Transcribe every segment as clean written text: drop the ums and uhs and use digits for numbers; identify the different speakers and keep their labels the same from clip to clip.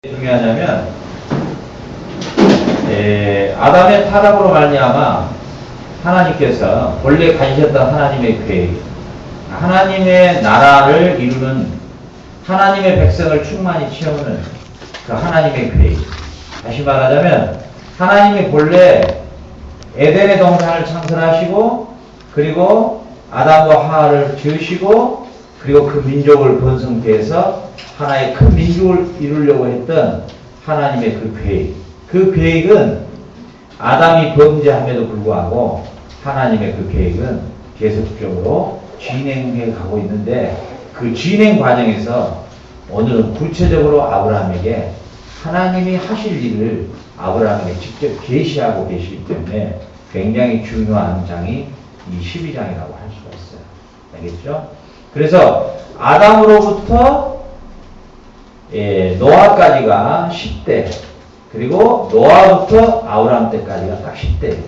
Speaker 1: 중요하냐면 아담의 타락으로 말미암아 하나님께서 본래 가지셨던 하나님의 계획, 하나님의 나라를 이루는 하나님의 백성을 충만히 채우는 그 하나님의 계획. 다시 말하자면 하나님이 본래 에덴의 동산을 창설하시고 그리고 아담과 하와를 지으시고 그리고 그 민족을 번성케 해서 하나의 큰 민족을 이루려고 했던 하나님의 그 계획. 그 계획은 아담이 범죄함에도 불구하고 하나님의 그 계획은 계속적으로 진행해 가고 있는데 그 진행 과정에서 오늘은 구체적으로 아브라함에게 하나님이 하실 일을 아브라함에게 직접 계시하고 계시기 때문에 굉장히 중요한 장이 이 12장이라고 할 수가 있어요. 알겠죠? 그래서 아담으로부터 노아까지가 10대, 그리고 노아부터 아브라함 때까지가 딱 10대예요.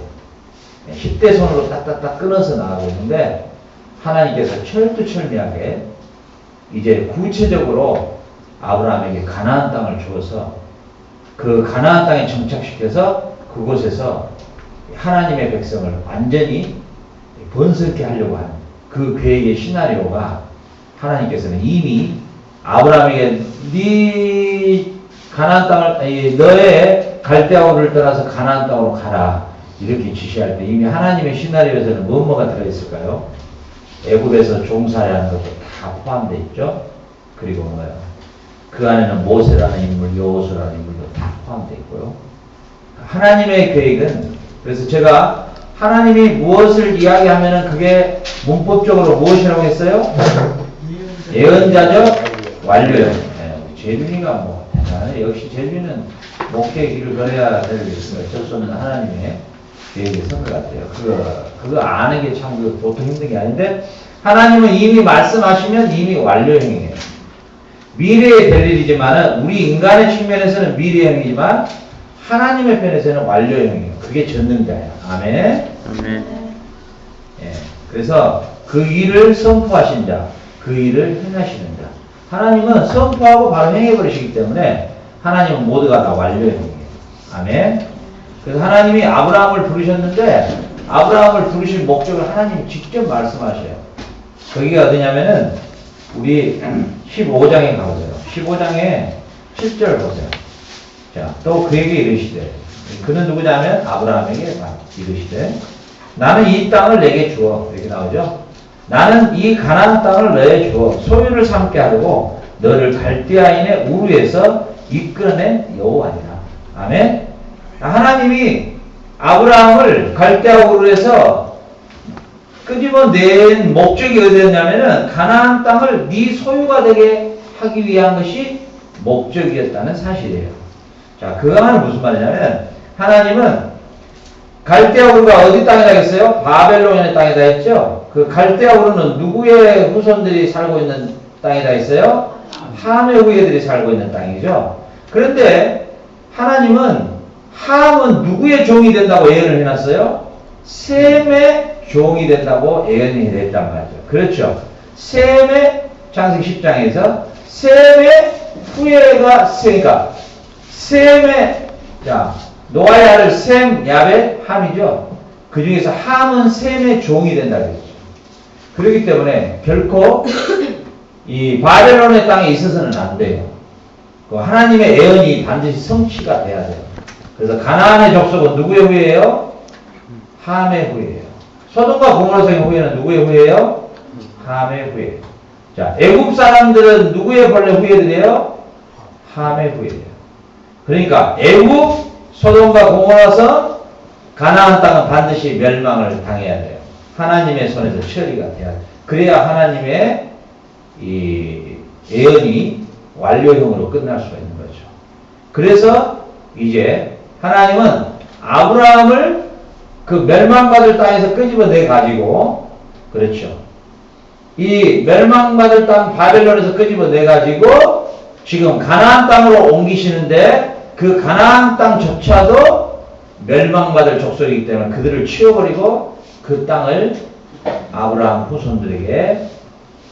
Speaker 1: 10대 손으로 딱딱딱 끊어서 나가고 있는데 하나님께서 철두철미하게 이제 구체적으로 아브라함에게 가나안 땅을 주어서 그 가나안 땅에 정착시켜서 그곳에서 하나님의 백성을 완전히 번성케 하려고 하는 그 계획의 시나리오가 하나님께서는 이미 아브라함에게 네 가나안 땅을 너의 갈대아우를 떠나서 가나안 땅으로 가라 이렇게 지시할 때 이미 하나님의 시나리오에서는 뭐가 들어있을까요? 애굽에서 종살이하는 것도 다 포함되어 있죠. 그리고 뭐요? 그 안에는 모세라는 인물, 여호수아라는 인물도 다 포함되어 있고요. 하나님의 계획은 그래서 제가 하나님이 무엇을 이야기하면은 그게 문법적으로 무엇이라고 했어요? 예언자적 완료형. 재준이가 뭐 대단해. 역시 재준이는 목회의 길을 걸어야 되겠습니다. 어쩔 수 없는 하나님의 계획이 있는 것 같아요. 그거 아는 게 참 보통 힘든 게 아닌데 하나님은 이미 말씀하시면 이미 완료형이에요. 미래에 될 일이지만은 우리 인간의 측면에서는 미래형이지만 하나님의 편에서는 완료형이에요. 그게 전능자예요. 아멘.
Speaker 2: 아멘.
Speaker 1: 예. 그래서 그 일을 선포하신 자, 그 일을 행하시는 자. 하나님은 선포하고 바로 행해버리시기 때문에 하나님은 모두가 다 완료형이에요. 아멘. 그래서 하나님이 아브라함을 부르셨는데 아브라함을 부르신 목적을 하나님이 직접 말씀하셔요. 거기가 어디냐면은 우리 15장에 가보세요. 15장에 7절 보세요. 자, 또 그에게 이르시되 그는 누구냐면 아브라함에게 이르시되 나는 이 땅을 내게 주어 이렇게 나오죠. 나는 이 가나안 땅을 너에게 주어 소유를 삼게 하려고 너를 갈대아인의 우르에서 이끌어낸 여호와니라. 아멘. 하나님이 아브라함을 갈대아 우르에서 끄집어낸 목적이 어디였냐면은 가나안 땅을 네 소유가 되게 하기 위한 것이 목적이었다는 사실이에요. 자, 그거는 무슨 말이냐면 하나님은 갈대아 우르가 어디 땅이다 했어요? 바벨론의 땅이다 했죠? 그 갈대아 우르는 누구의 후손들이 살고 있는 땅이다 했어요? 함의 후예들이 살고 있는 땅이죠. 그런데 하나님은 함은 누구의 종이 된다고 예언을 해놨어요? 셈의 종이 된다고 예언이 됐단 말이죠. 그렇죠. 셈의 창세기 10장에서 셈의 후예가 셈이니까 셈의 자 노아의 아들 셈, 야벳, 함이죠. 그 중에서 함은 셈의 종이 된다 그랬죠. 그렇기 때문에 결코 이 바벨론의 땅에 있어서는 안 돼요. 그 하나님의 예언이 반드시 성취가 돼야 돼요. 그래서 가나안의 족속은 누구의 후예예요? 함의 후예예요. 소돔과 고모라성의 후예는 누구의 후예예요? 함의 후예예요. 자, 애굽 사람들은 누구의 본래 후예들이에요? 함의 후예예요. 그러니까 애굽, 소돔과 고모라성, 가나안 땅은 반드시 멸망을 당해야 돼요. 하나님의 손에서 처리가 돼야 돼요. 그래야 하나님의 이 예언이 완료형으로 끝날 수가 있는 거죠. 그래서 이제 하나님은 아브라함을 그 멸망받을 땅에서 끄집어내 가지고 그렇죠. 이 멸망받을 땅 바벨론에서 끄집어내 가지고 지금 가나안 땅으로 옮기시는데 그 가나안 땅조차도 멸망받을 족속이기 때문에 그들을 치워버리고 그 땅을 아브라함 후손들에게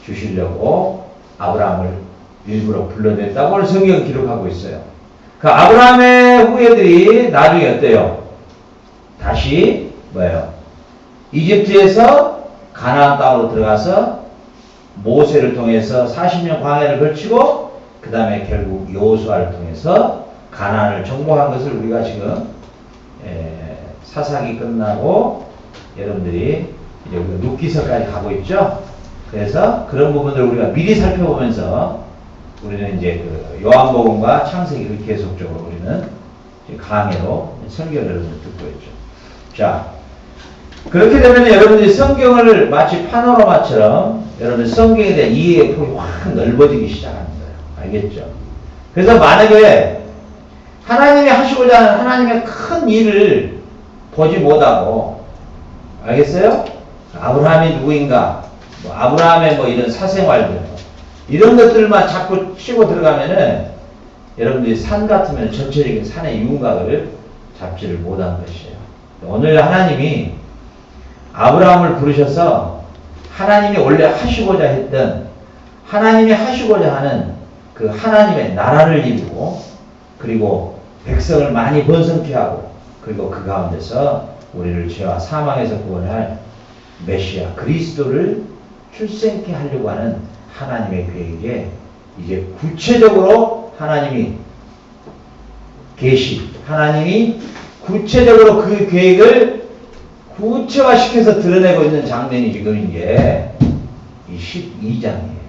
Speaker 1: 주시려고 아브라함을 일부러 불러냈다고 성경은 기록하고 있어요. 그 아브라함의 후예들이 나중에 어때요? 다시 뭐예요? 이집트에서 가나안 땅으로 들어가서 모세를 통해서 40년 광야를 거치고 그 다음에 결국 여호수아를 통해서 가나안을 정복한 것을 우리가 지금 사사기 끝나고 여러분들이 이제 룻기서까지 가고 있죠. 그래서 그런 부분들을 우리가 미리 살펴보면서 우리는 이제 그 요한복음과 창세기를 계속적으로 우리는 강해로 설교를 듣고 있죠. 자, 그렇게 되면 여러분들이 성경을 마치 파노라마처럼 여러분 성경에 대한 이해의 폭이 확 넓어지기 시작하는 거예요. 알겠죠? 그래서 만약에 하나님이 하시고자 하는 하나님의 큰 일을 보지 못하고, 알겠어요? 아브라함이 누구인가, 뭐 아브라함의 뭐 이런 사생활들, 이런 것들만 자꾸 치고 들어가면은 여러분들이 산 같으면 전체적인 산의 윤곽을 잡지를 못한 것이에요. 오늘 하나님이 아브라함을 부르셔서 하나님이 원래 하시고자 했던, 하나님이 하시고자 하는 그 하나님의 나라를 이루고, 그리고 백성을 많이 번성케 하고, 그리고 그 가운데서 우리를 죄와 사망에서 구원할 메시아 그리스도를 출생케 하려고 하는 하나님의 계획에 이제 구체적으로 하나님이 하나님이 구체적으로 그 계획을 구체화시켜서 드러내고 있는 장면이 지금 이제 이 12장이에요.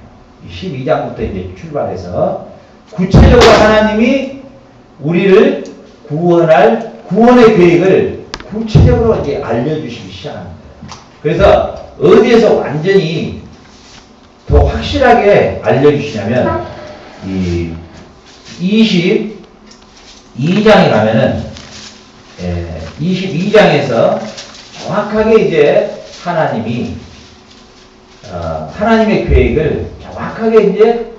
Speaker 1: 이 12장부터 이제 출발해서 구체적으로 하나님이 우리를 구원할 구원의 계획을 구체적으로 이제 알려주시기 시작합니다. 그래서 어디에서 완전히 더 확실하게 알려주시냐면 이 22장에 가면은 22장에서 정확하게 이제 하나님이 하나님의 계획을 정확하게 이제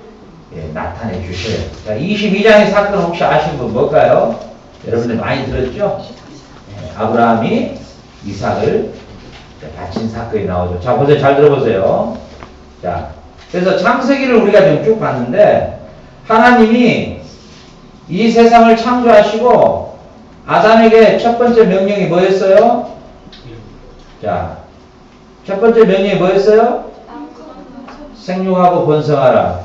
Speaker 1: 나타내 주셔요. 자, 22장의 사건 혹시 아시는 분 뭘까요? 여러분들 많이 들었죠? 아브라함이 이삭을 바친 사건이 나오죠. 자, 보세요. 잘 들어보세요. 자, 그래서 창세기를 우리가 지금 쭉 봤는데 하나님이 이 세상을 창조하시고 아담에게 첫 번째 명령이 뭐였어요? 자, 첫 번째 명령이 뭐였어요? 생육하고 번성하라.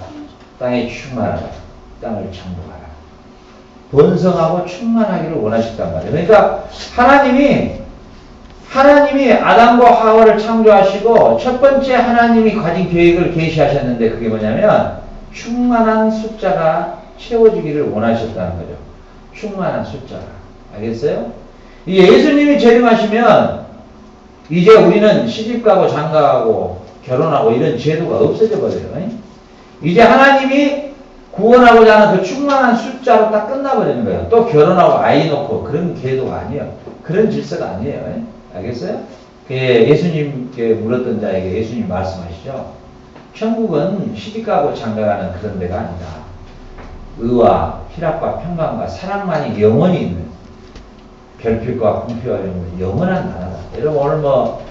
Speaker 1: 땅에 충만하라. 땅을 정복하라. 번성하고 충만하기를 원하셨단 말이에요. 그러니까 하나님이 아담과 하와를 창조하시고 첫 번째 하나님이 가진 계획을 계시하셨는데 그게 뭐냐면 충만한 숫자가 채워지기를 원하셨다는 거죠. 충만한 숫자가. 알겠어요? 예수님이 재림하시면 이제 우리는 시집가고 장가가고 결혼하고 이런 제도가 없어져 버려요. 이제 하나님이 구원하고자 하는 그 충만한 숫자로 딱 끝나버리는 거예요. 또 결혼하고 아이 놓고 그런 계도가 아니에요. 그런 질서가 아니에요. 알겠어요? 예수님께 물었던 자에게 예수님 말씀하시죠. 천국은 시집가고 장가가는 그런 데가 아니다. 의와 희락과 평강과 사랑만이 영원히 있는 결핍과 궁핍과 영원한 나라다. 여러분 오늘 뭐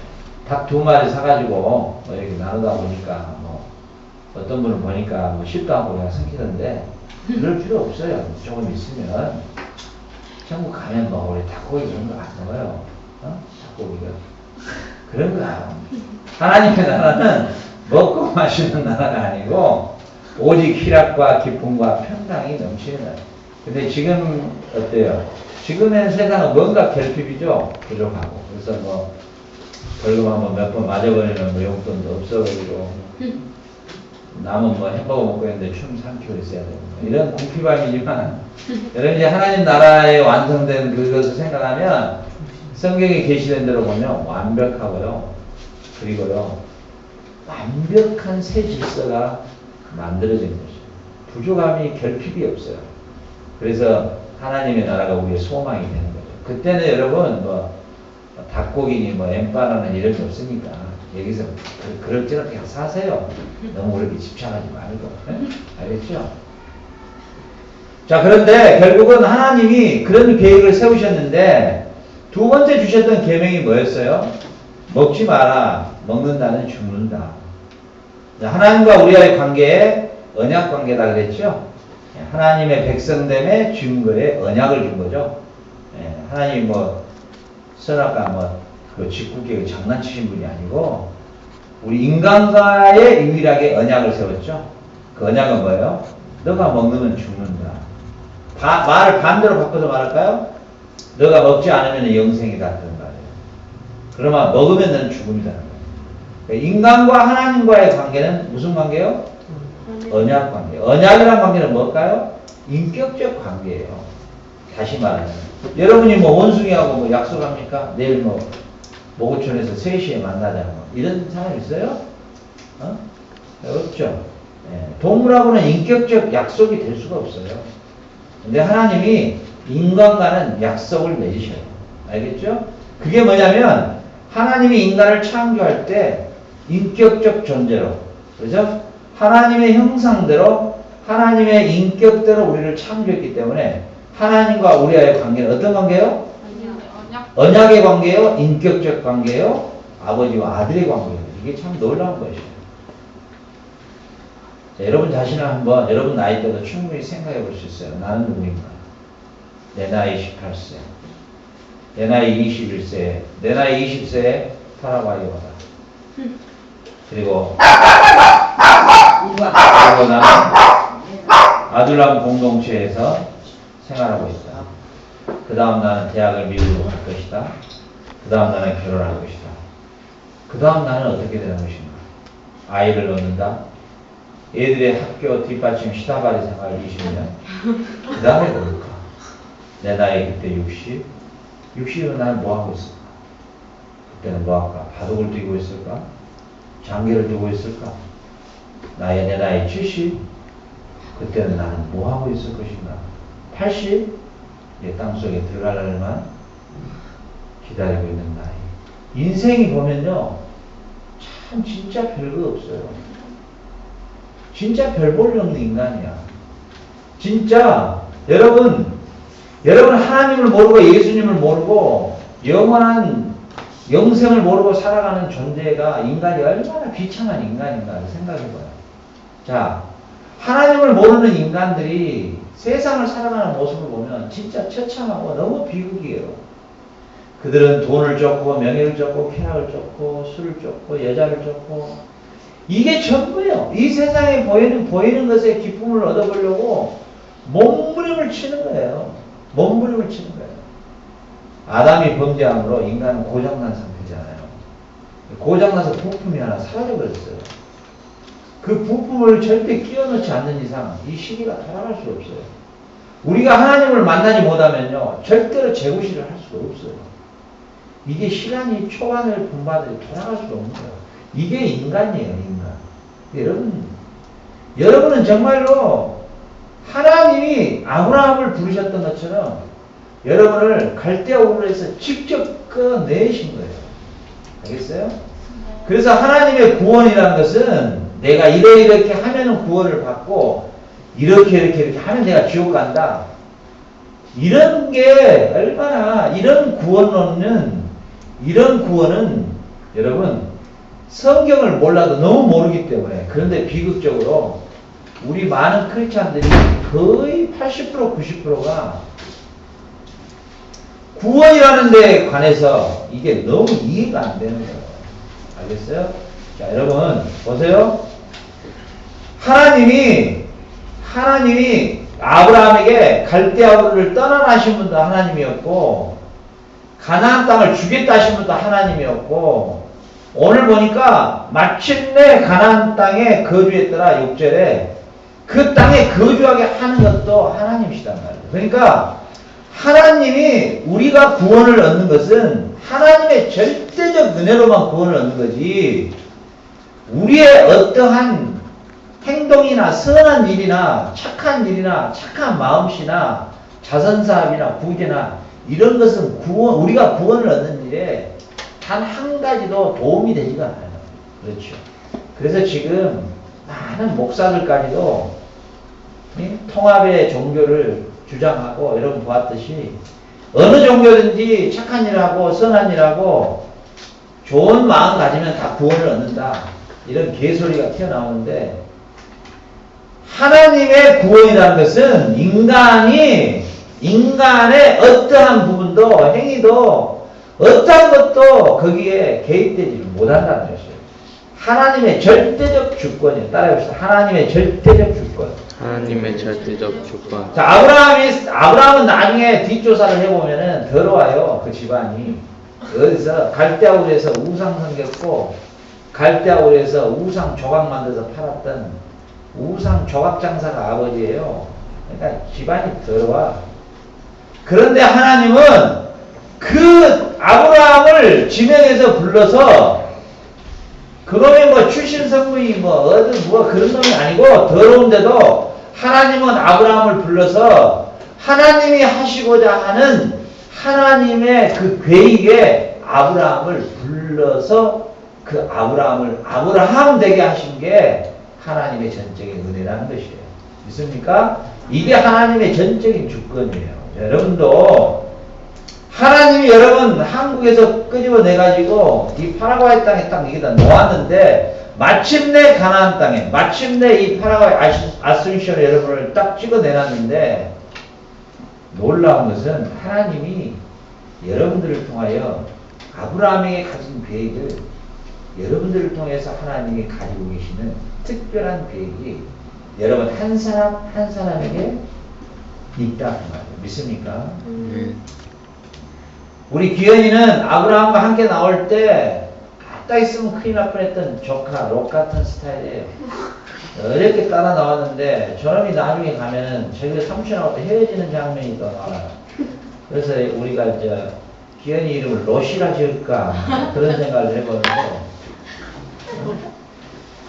Speaker 1: 닭 2마리 사가지고 뭐 이렇게 나누다 보니까 뭐 어떤 분을 보니까 뭐 쉽도 않고 그냥 생기던데 그럴 필요 없어요. 조금 있으면 천국 가면 뭐 우리 닭고기 그런 거 안 먹어요. 닭고기가 그런 거 안. 하나님의 나라는 먹고 마시는 나라가 아니고 오직 희락과 기쁨과 평강이 넘치는 나라. 근데 지금 어때요? 지금의 세상은 뭔가 결핍이죠. 부족하고. 그래서 뭐 벌금 한번 몇 번 맞아버리면 뭐 용돈도 없어버리고 남은 뭐 햄버거 먹고 있는데 춤 3kg 있어야 되고 이런 궁핍함이지만 여러분 이제 하나님 나라에 완성된 그것을 생각하면 성경에 계시된 대로 보면 완벽하고요. 그리고요. 완벽한 새 질서가 만들어진 것이죠. 부족함이 결핍이 없어요. 그래서 하나님의 나라가 우리의 소망이 되는 거죠. 그때는 여러분 뭐 닭고기니 뭐 엠바나나 이런 게 없으니까 여기서 그럭저럭 사세요. 너무 그렇게 집착하지 말고. 네? 알겠죠? 자, 그런데 결국은 하나님이 그런 계획을 세우셨는데 두 번째 주셨던 계명이 뭐였어요? 먹지 마라. 먹는다는 죽는다. 하나님과 우리와의 관계에 언약 관계다 그랬죠? 하나님의 백성됨의 증거에 언약을 준 거죠. 예, 하나님이 뭐 선악과 그 직국에 장난치신 분이 아니고 우리 인간과의 유일하게 언약을 세웠죠. 그 언약은 뭐예요? 너가 먹으면 죽는다. 말을 반대로 바꿔서 말할까요? 너가 먹지 않으면 영생이다. 그런 말이에요. 그러면 먹으면 너는 죽음이다. 인간과 하나님과의 관계는 무슨 관계예요? 언약 관계. 언약이라는 관계는 뭘까요? 인격적 관계예요. 다시 말하면 여러분이 뭐 원숭이하고 뭐 약속합니까? 내일 뭐 모구촌에서 3시에 만나자. 이런 사람 있어요? 없죠. 예, 동물하고는 인격적 약속이 될 수가 없어요. 근데 하나님이 인간과는 약속을 맺으셔요. 알겠죠? 그게 뭐냐면 하나님이 인간을 창조할 때 인격적 존재로, 그죠? 하나님의 형상대로 하나님의 인격대로 우리를 창조했기 때문에 하나님과 우리와의 관계는 어떤 관계예요? 언약의 관계예요? 인격적 관계예요? 아버지와 아들의 관계예요. 이게 참 놀라운 것이에요. 자, 여러분 자신을 한번 여러분 나이 때도 충분히 생각해 볼 수 있어요. 나는 누구인가? 내 나이 18세, 내 나이 21세, 내 나이 20세에 파라과이오다. 그리고 나는 아둘람 공동체에서 생활하고 있다. 그 다음 나는 대학을 미국으로 갈 것이다. 그 다음 나는 결혼할 것이다. 그 다음 나는 어떻게 되는 것인가? 아이를 낳는다. 애들의 학교 뒷받침 시다바리 생활 20년. 그 다음에 뭘까? 내 나이 그때 60. 60이면 나는 뭐하고 있을까? 그때는 뭐할까? 바둑을 뛰고 있을까? 장기를 두고 있을까? 내 나이 70. 그때는 나는 뭐하고 있을 것인가? 80. 내 땅속에 들어가려면 기다리고 있는 나이. 인생이 보면요, 참 진짜 별거 없어요. 진짜 별 볼 일 없는 인간이야. 진짜 여러분 하나님을 모르고 예수님을 모르고 영원한 영생을 모르고 살아가는 존재가 인간이 얼마나 비참한 인간인가를 생각해봐요. 자, 하나님을 모르는 인간들이 세상을 살아가는 모습을 보면 진짜 처참하고 너무 비극이에요. 그들은 돈을 쫓고 명예를 쫓고 쾌락을 쫓고 술을 쫓고 여자를 쫓고 이게 전부예요. 이 세상에 보이는 것에 기쁨을 얻어보려고 몸부림을 치는 거예요. 몸부림을 치는 거예요. 아담이 범죄함으로 인간은 고장난 상태잖아요. 고장나서 부품이 하나 사라져버렸어요. 그 부품을 절대 끼워넣지 않는 이상 이 시기가 돌아갈 수 없어요. 우리가 하나님을 만나지 못하면요, 절대로 재구시를 할 수가 없어요. 이게 시간이 초반을 분바들이 돌아갈 수 없는 거예요. 이게 인간이에요, 인간. 여러분은 정말로 하나님이 아브라함을 부르셨던 것처럼 여러분을 갈대아 우르에서 직접 꺼내신 거예요. 알겠어요? 그래서 하나님의 구원이라는 것은 내가 이렇게 하면은 구원을 받고 이렇게 하면 내가 지옥 간다. 이런 게 얼마나 이런 구원은 여러분 성경을 몰라도 너무 모르기 때문에. 그런데 비극적으로 우리 많은 크리스찬들이 거의 80% 90%가 구원이라는 데에 관해서 이게 너무 이해가 안 되는 거예요. 알겠어요? 자, 여러분 보세요. 하나님이 아브라함에게 갈대아우르를 떠나라신 분도 하나님이었고 가나안 땅을 주겠다 하신 분도 하나님이었고 오늘 보니까 마침내 가나안 땅에 거주했더라 6절에 그 땅에 거주하게 하는 것도 하나님이시단 말이에요. 그러니까 하나님이 우리가 구원을 얻는 것은 하나님의 절대적 은혜로만 구원을 얻는 거지 우리의 어떠한 행동이나 선한 일이나 착한 마음씨나 자선사업이나 구제나 이런 것은 우리가 구원을 얻는 일에 단 한 가지도 도움이 되지가 않아요. 그렇죠. 그래서 지금 많은 목사들까지도 통합의 종교를 주장하고 여러분 보았듯이 어느 종교든지 착한 일하고 선한 일하고 좋은 마음 가지면 다 구원을 얻는다. 이런 개소리가 튀어나오는데 하나님의 구원이라는 것은 인간의 어떠한 부분도 행위도 어떠한 것도 거기에 개입되지 못한다는 것이에요. 하나님의 절대적 주권이에요. 따라해봅시다. 하나님의 절대적 주권.
Speaker 2: 하나님의 절대적 주권.
Speaker 1: 자, 아브라함은 나중에 뒷조사를 해보면은 더러워요. 그 집안이. 어디서 갈대아우르에서 우상 섬겼고, 갈대아우르에서 우상 조각 만들어서 팔았던 우상 조각 장사가 아버지예요. 그러니까 집안이 더러워. 그런데 하나님은 그 아브라함을 지명해서 불러서 그놈이 뭐 출신 성분이 뭐 어디 뭐 그런 놈이 아니고 더러운데도 하나님은 아브라함을 불러서 하나님이 하시고자 하는 하나님의 그 계획에 아브라함을 불러서 그 아브라함을 아브라함 되게 하신 게 하나님의 전적인 은혜라는 것이에요. 믿습니까? 이게 하나님의 전적인 주권이에요. 여러분도 하나님이 여러분 한국에서 끄집어내가지고 이 파라과이 땅에 딱 이게 다 놓았는데 마침내 가나안 땅에 마침내 이 파라과이 아순시온에 여러분을 딱 찍어내놨는데 놀라운 것은 하나님이 여러분들을 통하여 아브라함에게 가진 계획을 여러분들을 통해서 하나님이 가지고 계시는 특별한 계획이 여러분 한 사람 한 사람에게 있다 그 말이에요. 믿습니까? 우리 기현이는 아브라함과 함께 나올 때 갖다 있으면 큰일 날 뻔했던 조카 록 같은 스타일이에요. 어렵게 따라 나왔는데 저놈이 나중에 가면은 저기 삼촌하고 또 헤어지는 장면이 또 나와요. 그래서 우리가 이제 기현이 이름을 로시라 지을까 그런 생각을 해보는데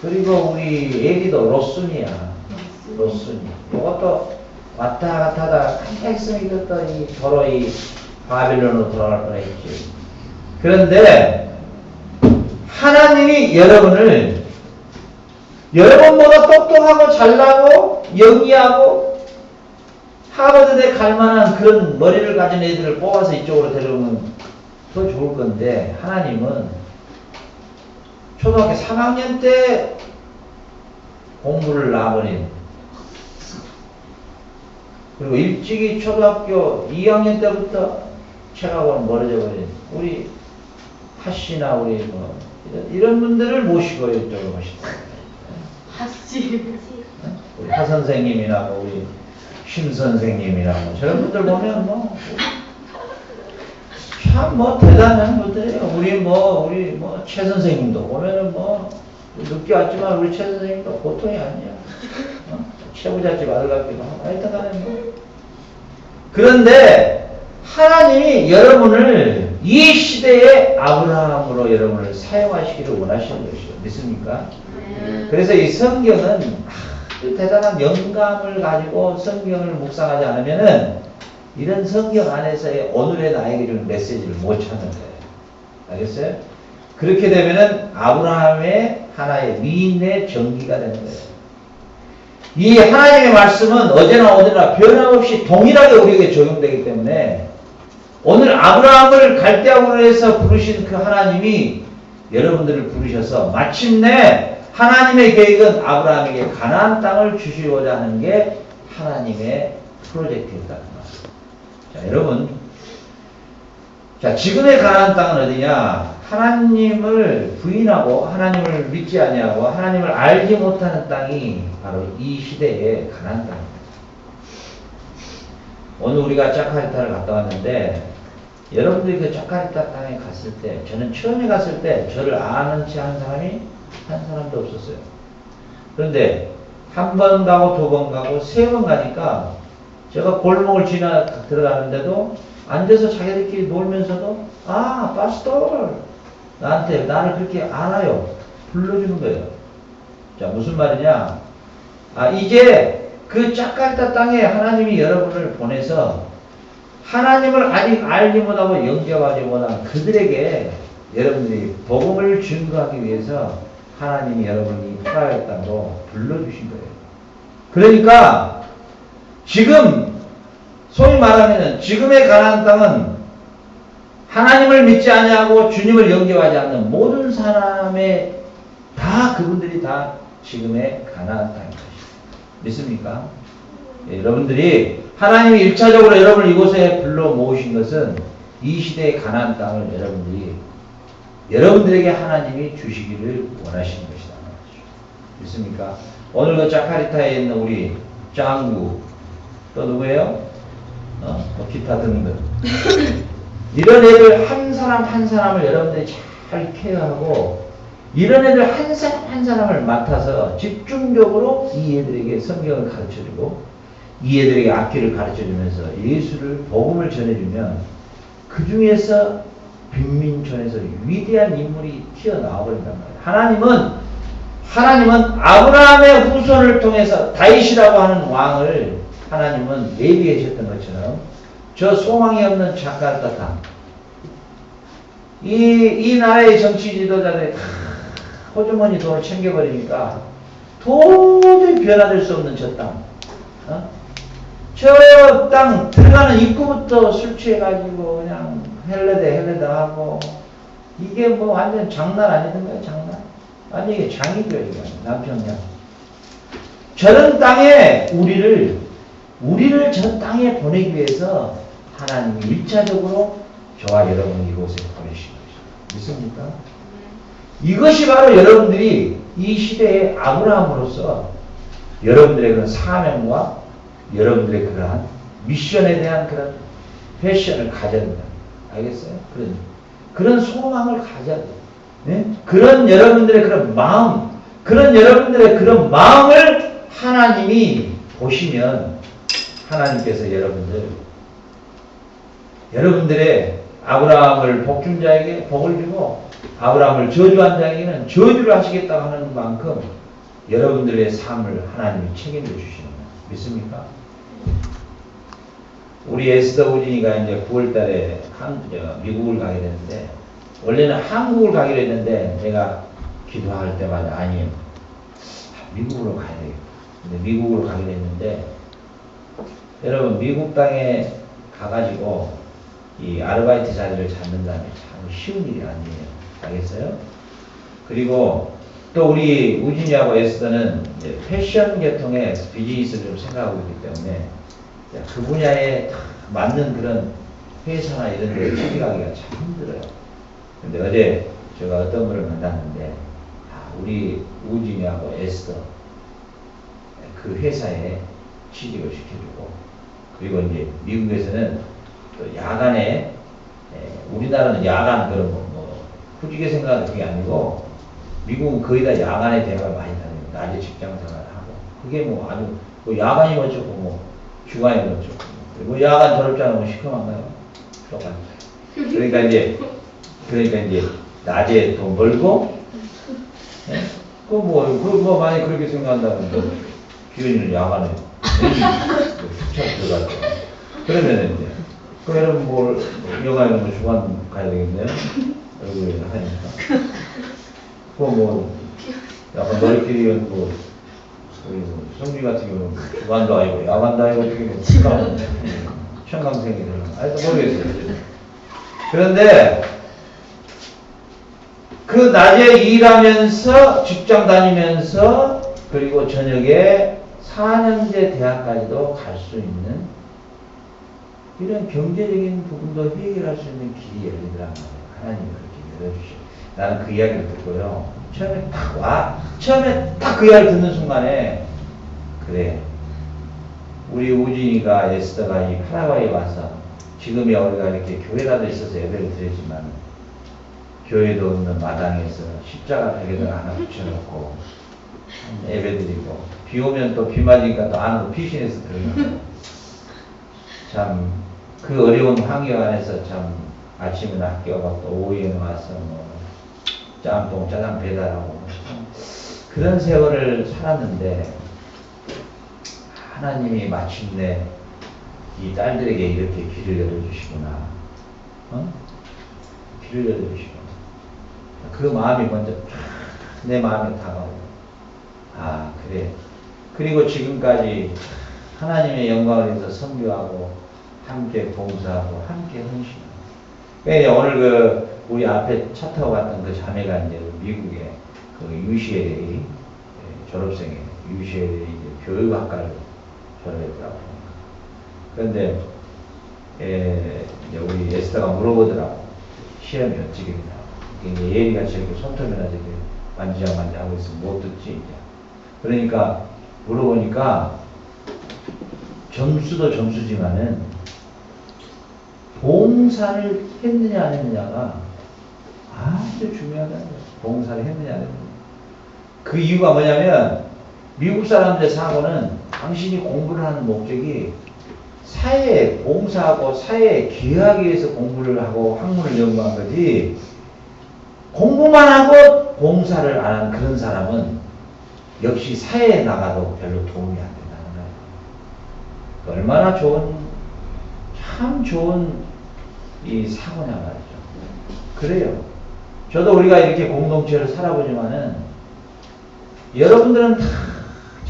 Speaker 1: 그리고 우리 애기도 로순이야. 로순이. 이것도 왔다 갔다 하다가 한참 있으면 이것도 이 도로 이 바빌론으로 돌아갈 뻔했지. 그런데 하나님이 여러분을 여러분보다 똑똑하고 잘나고 영리하고 하버드대 갈 만한 그런 머리를 가진 애들을 뽑아서 이쪽으로 데려오면 더 좋을 건데 하나님은 초등학교 3학년 때 공부를 놔버린 그리고 일찍이 초등학교 2학년 때부터 책하고는 멀어져 버린 우리 하씨나 우리 뭐 이런 분들을 모시고 이쪽으로 모시고
Speaker 3: 하씨
Speaker 1: 우리 하 선생님이나 뭐 우리 심 선생님이나 뭐 저런 분들 보면 뭐 참 뭐 대단한 분들이에요. 우리 최 선생님도 보면은 뭐 늦게 왔지만 우리 최 선생님도 보통이 아니야. 최부잣집 아들 같기도 하고 하여튼 간에 뭐 그런데 하나님이 여러분을 이 시대의 아브라함으로 여러분을 사용하시기를 원하시는 것이죠. 믿습니까? 그래서 이 성경은 아주 대단한 영감을 가지고 성경을 묵상하지 않으면은 이런 성경 안에서의 오늘의 나에게 주는 메시지를 못 찾는 거예요. 알겠어요? 그렇게 되면은 아브라함의 하나의 미인의 전기가 되는 거예요. 이 하나님의 말씀은 어제나 오늘나 변함없이 동일하게 우리에게 적용되기 때문에 오늘 아브라함을 갈대아우르에서 부르신 그 하나님이 여러분들을 부르셔서 마침내 하나님의 계획은 아브라함에게 가나안 땅을 주시고자 하는 게 하나님의 프로젝트였다. 자, 여러분. 자, 지금의 가나안 땅은 어디냐? 하나님을 부인하고 하나님을 믿지 아니하고 하나님을 알지 못하는 땅이 바로 이 시대의 가나안 땅입니다. 오늘 우리가 자카르타를 갔다 왔는데 여러분들이 그 자카르타 땅에 갔을 때 저는 처음에 갔을 때 저를 아는 체 한 사람이 한 사람도 없었어요. 그런데 한 번 가고 두 번 가고 세 번 가니까 제가 골목을 지나 들어가는데도 앉아서 자기들끼리 놀면서도 아 파스토 나한테 나를 그렇게 알아요. 불러주는 거예요. 자 무슨 말이냐? 아 이제 그 자카르타 땅에 하나님이 여러분을 보내서 하나님을 아직 알지 못하고 영접하지 못한 그들에게 여러분들이 복음을 증거하기 위해서 하나님이 여러분이 이스라엘 땅으로 불러주신 거예요. 그러니까 지금 소위 말하면 지금의 가나안 땅은 하나님을 믿지 아니하고 주님을 영접하지 않는 모든 사람의 다 그분들이 다 지금의 가나안 땅인 것입니다. 믿습니까? 예, 여러분들이 하나님이 1차적으로 여러분을 이곳에 불러 모으신 것은 이 시대의 가나안 땅을 여러분들에게 하나님이 주시기를 원하시는 것이다. 믿습니까? 오늘 그 자카르타에 있는 우리 짱구 또 누구예요? 뭐 기타 등등 이런 애들 한 사람 한 사람을 여러분들이 잘 케어하고 이런 애들 한 사람 한 사람을 맡아서 집중적으로 이 애들에게 성경을 가르쳐주고 이 애들에게 악기를 가르쳐주면서 예수를 복음을 전해주면 그 중에서 빈민촌에서 위대한 인물이 튀어나와 버린단 말이에요. 하나님은 아브라함의 후손을 통해서 다윗이라고 하는 왕을 하나님은 예비하셨던 것처럼 저 소망이 없는 자카르타 땅 이 나라의 정치 지도자들이 다 호주머니 돈을 챙겨버리니까 도저히 변화될 수 없는 저 땅. 저 땅 들어가는 입구부터 술 취해가지고 그냥 헬레데 하고 이게 뭐 완전 장난 아니던가요? 장난? 아니 이게 장이고요 이거 남편이야. 저런 땅에 우리를 저 땅에 보내기 위해서 하나님이 1차적으로 저와 여러분 이곳에 보내신 것입니다. 믿습니까? 이것이 바로 여러분들이 이 시대의 아브라함으로서 여러분들의 그런 사명과 여러분들의 그러한 미션에 대한 그런 패션을 가져야 된다. 알겠어요? 그런 소망을 가져야 돼요. 네? 그런 여러분들의 그런 마음을 하나님이 보시면 하나님께서 여러분들의 아브라함을 복준 자에게 복을 주고 아브라함을 저주한 자에게는 저주를 하시겠다고 하는 만큼 여러분들의 삶을 하나님이 책임져 주시는 거예요. 믿습니까? 우리 에스더 우진이가 이제 9월 달에 미국을 가게 되는데 원래는 한국을 가기로 했는데 내가 기도할 때마다 아니요. 미국으로 가야 되겠다. 근데 미국으로 가게 됐는데 여러분 미국 땅에 가가지고 이 아르바이트 자리를 잡는다는 게 참 쉬운 일이 아니에요. 알겠어요? 그리고 또 우리 우진이하고 에스더는 패션 계통의 비즈니스를 좀 생각하고 있기 때문에 그 분야에 맞는 그런 회사나 이런 데 취직하기가 참 힘들어요. 근데 어제 제가 어떤 분을 만났는데 우리 우진이하고 에스더 그 회사에 취직을 시켜주고 그리고 이제 미국에서는 또 야간에 우리나라는 야간 그런 뭐 후지게 생각하는 그게 아니고 미국은 거의 다 야간에 대학을 많이 다니고 낮에 직장 생활을 하고 그게 뭐 아주 뭐 야간이 어쩌고 뭐 주간이 어쩌고 뭐 야간 졸업자는 뭐 시커먼가요? 똑같아요. 그러니까 이제 낮에 돈 벌고 뭐 많이 그렇게 생각한다면 뭐 기현이는 야간에 축차 들어가죠. 그러면 이제 그 여러분 뭐 영화 이런 거 주간 가야 되겠네요. 얼굴에 하니까. 뭐 약간 너희끼리 뭐 성비 같은 경우는 주간도 아니고 야간도 아니고 어떻게 뭐 청강생이 되는 아직도 모르겠어요. 그런데 그 낮에 일하면서 직장 다니면서 그리고 저녁에 4년제 대학까지도 갈 수 있는 이런 경제적인 부분도 해결할 수 있는 길이 열리더란 말이에요. 하나님이 그렇게 열어주시고 나는 그 이야기를 듣고요. 처음에 딱 그 이야기를 듣는 순간에 그래 우리 우진이가 에스더가 이 파라과이에 와서 지금이야 우리가 이렇게 교회라도 있어서 예배를 드리지만 교회도 없는 마당에서 십자가 벽에다가 하나 붙여놓고 예배 드리고 비 오면 또 비 맞으니까 또 안으로 피신해서 들어가고 참 그 어려운 환경 안에서 참 아침에 학교 가고 또 오후에는 와서 뭐 짬뽕 짜장 배달하고 그런 세월을 살았는데 하나님이 마침내 이 딸들에게 이렇게 길을 열어주시구나. 길을 열어주시구나. 그 마음이 먼저 내 마음에 다가오고 그래. 그리고 지금까지 하나님의 영광을 위해서 선교하고 함께 봉사하고 함께 헌신하고 그러니까 오늘 우리 앞에 차 타고 갔던 그 자매가 이제 미국의 그 UCLA 졸업생이에요. 유시의 이제 교육학과를 졸업했더라고. 그런데 이제 우리 에스더가 물어보더라고. 시험이 어찌겠냐. 이게 예리가 저렇게 손톱이나 저렇게 만지작만지 하고 있으면 못 듣지. 이제. 그러니까 물어보니까 점수도 점수지만은 봉사를 했느냐 안 했느냐가 아주 중요하다는 거예요. 봉사를 했느냐 안 했느냐. 그 이유가 뭐냐면 미국 사람들의 사고는 당신이 공부를 하는 목적이 사회에 봉사하고 사회에 기여하기 위해서 공부를 하고 학문을 연구한 거지, 공부만 하고 봉사를 안 하는 그런 사람은 역시 사회에 나가도 별로 도움이 안 된다는 거예요. 얼마나 좋은, 참 좋은 이 사고냐 말이죠. 그래요. 저도 우리가 이렇게 공동체를 살아보지만은 여러분들은 다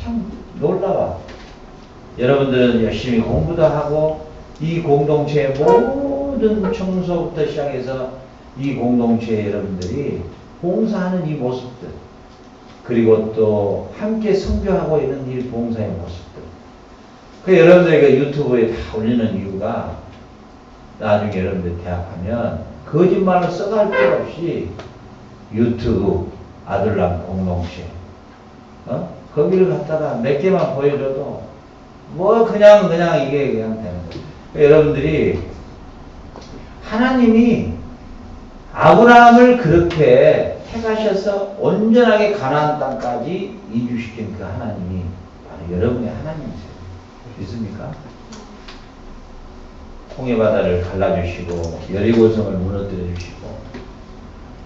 Speaker 1: 참 놀라워. 여러분들은 열심히 공부도 하고 이 공동체의 모든 청소부터 시작해서 이 공동체에 여러분들이 봉사하는 이 모습들, 그리고 또 함께 선교하고 있는 이 봉사의 모습들, 그 여러분들이 그 유튜브에 다 올리는 이유가 나중에 여러분들 대학하면 거짓말로 써갈 필요 없이 유튜브 아들람 공동체 거기를 갖다가 몇 개만 보여줘도 뭐 그냥 이게 그냥 되는 거예요. 그러니까 여러분들이 하나님이 아브라함을 그렇게 택하셔서 온전하게 가나안 땅까지 이주시킨 그 하나님이 바로 여러분의 하나님이세요. 믿습니까? 홍해 바다를 갈라주시고 여리고성을 무너뜨려 주시고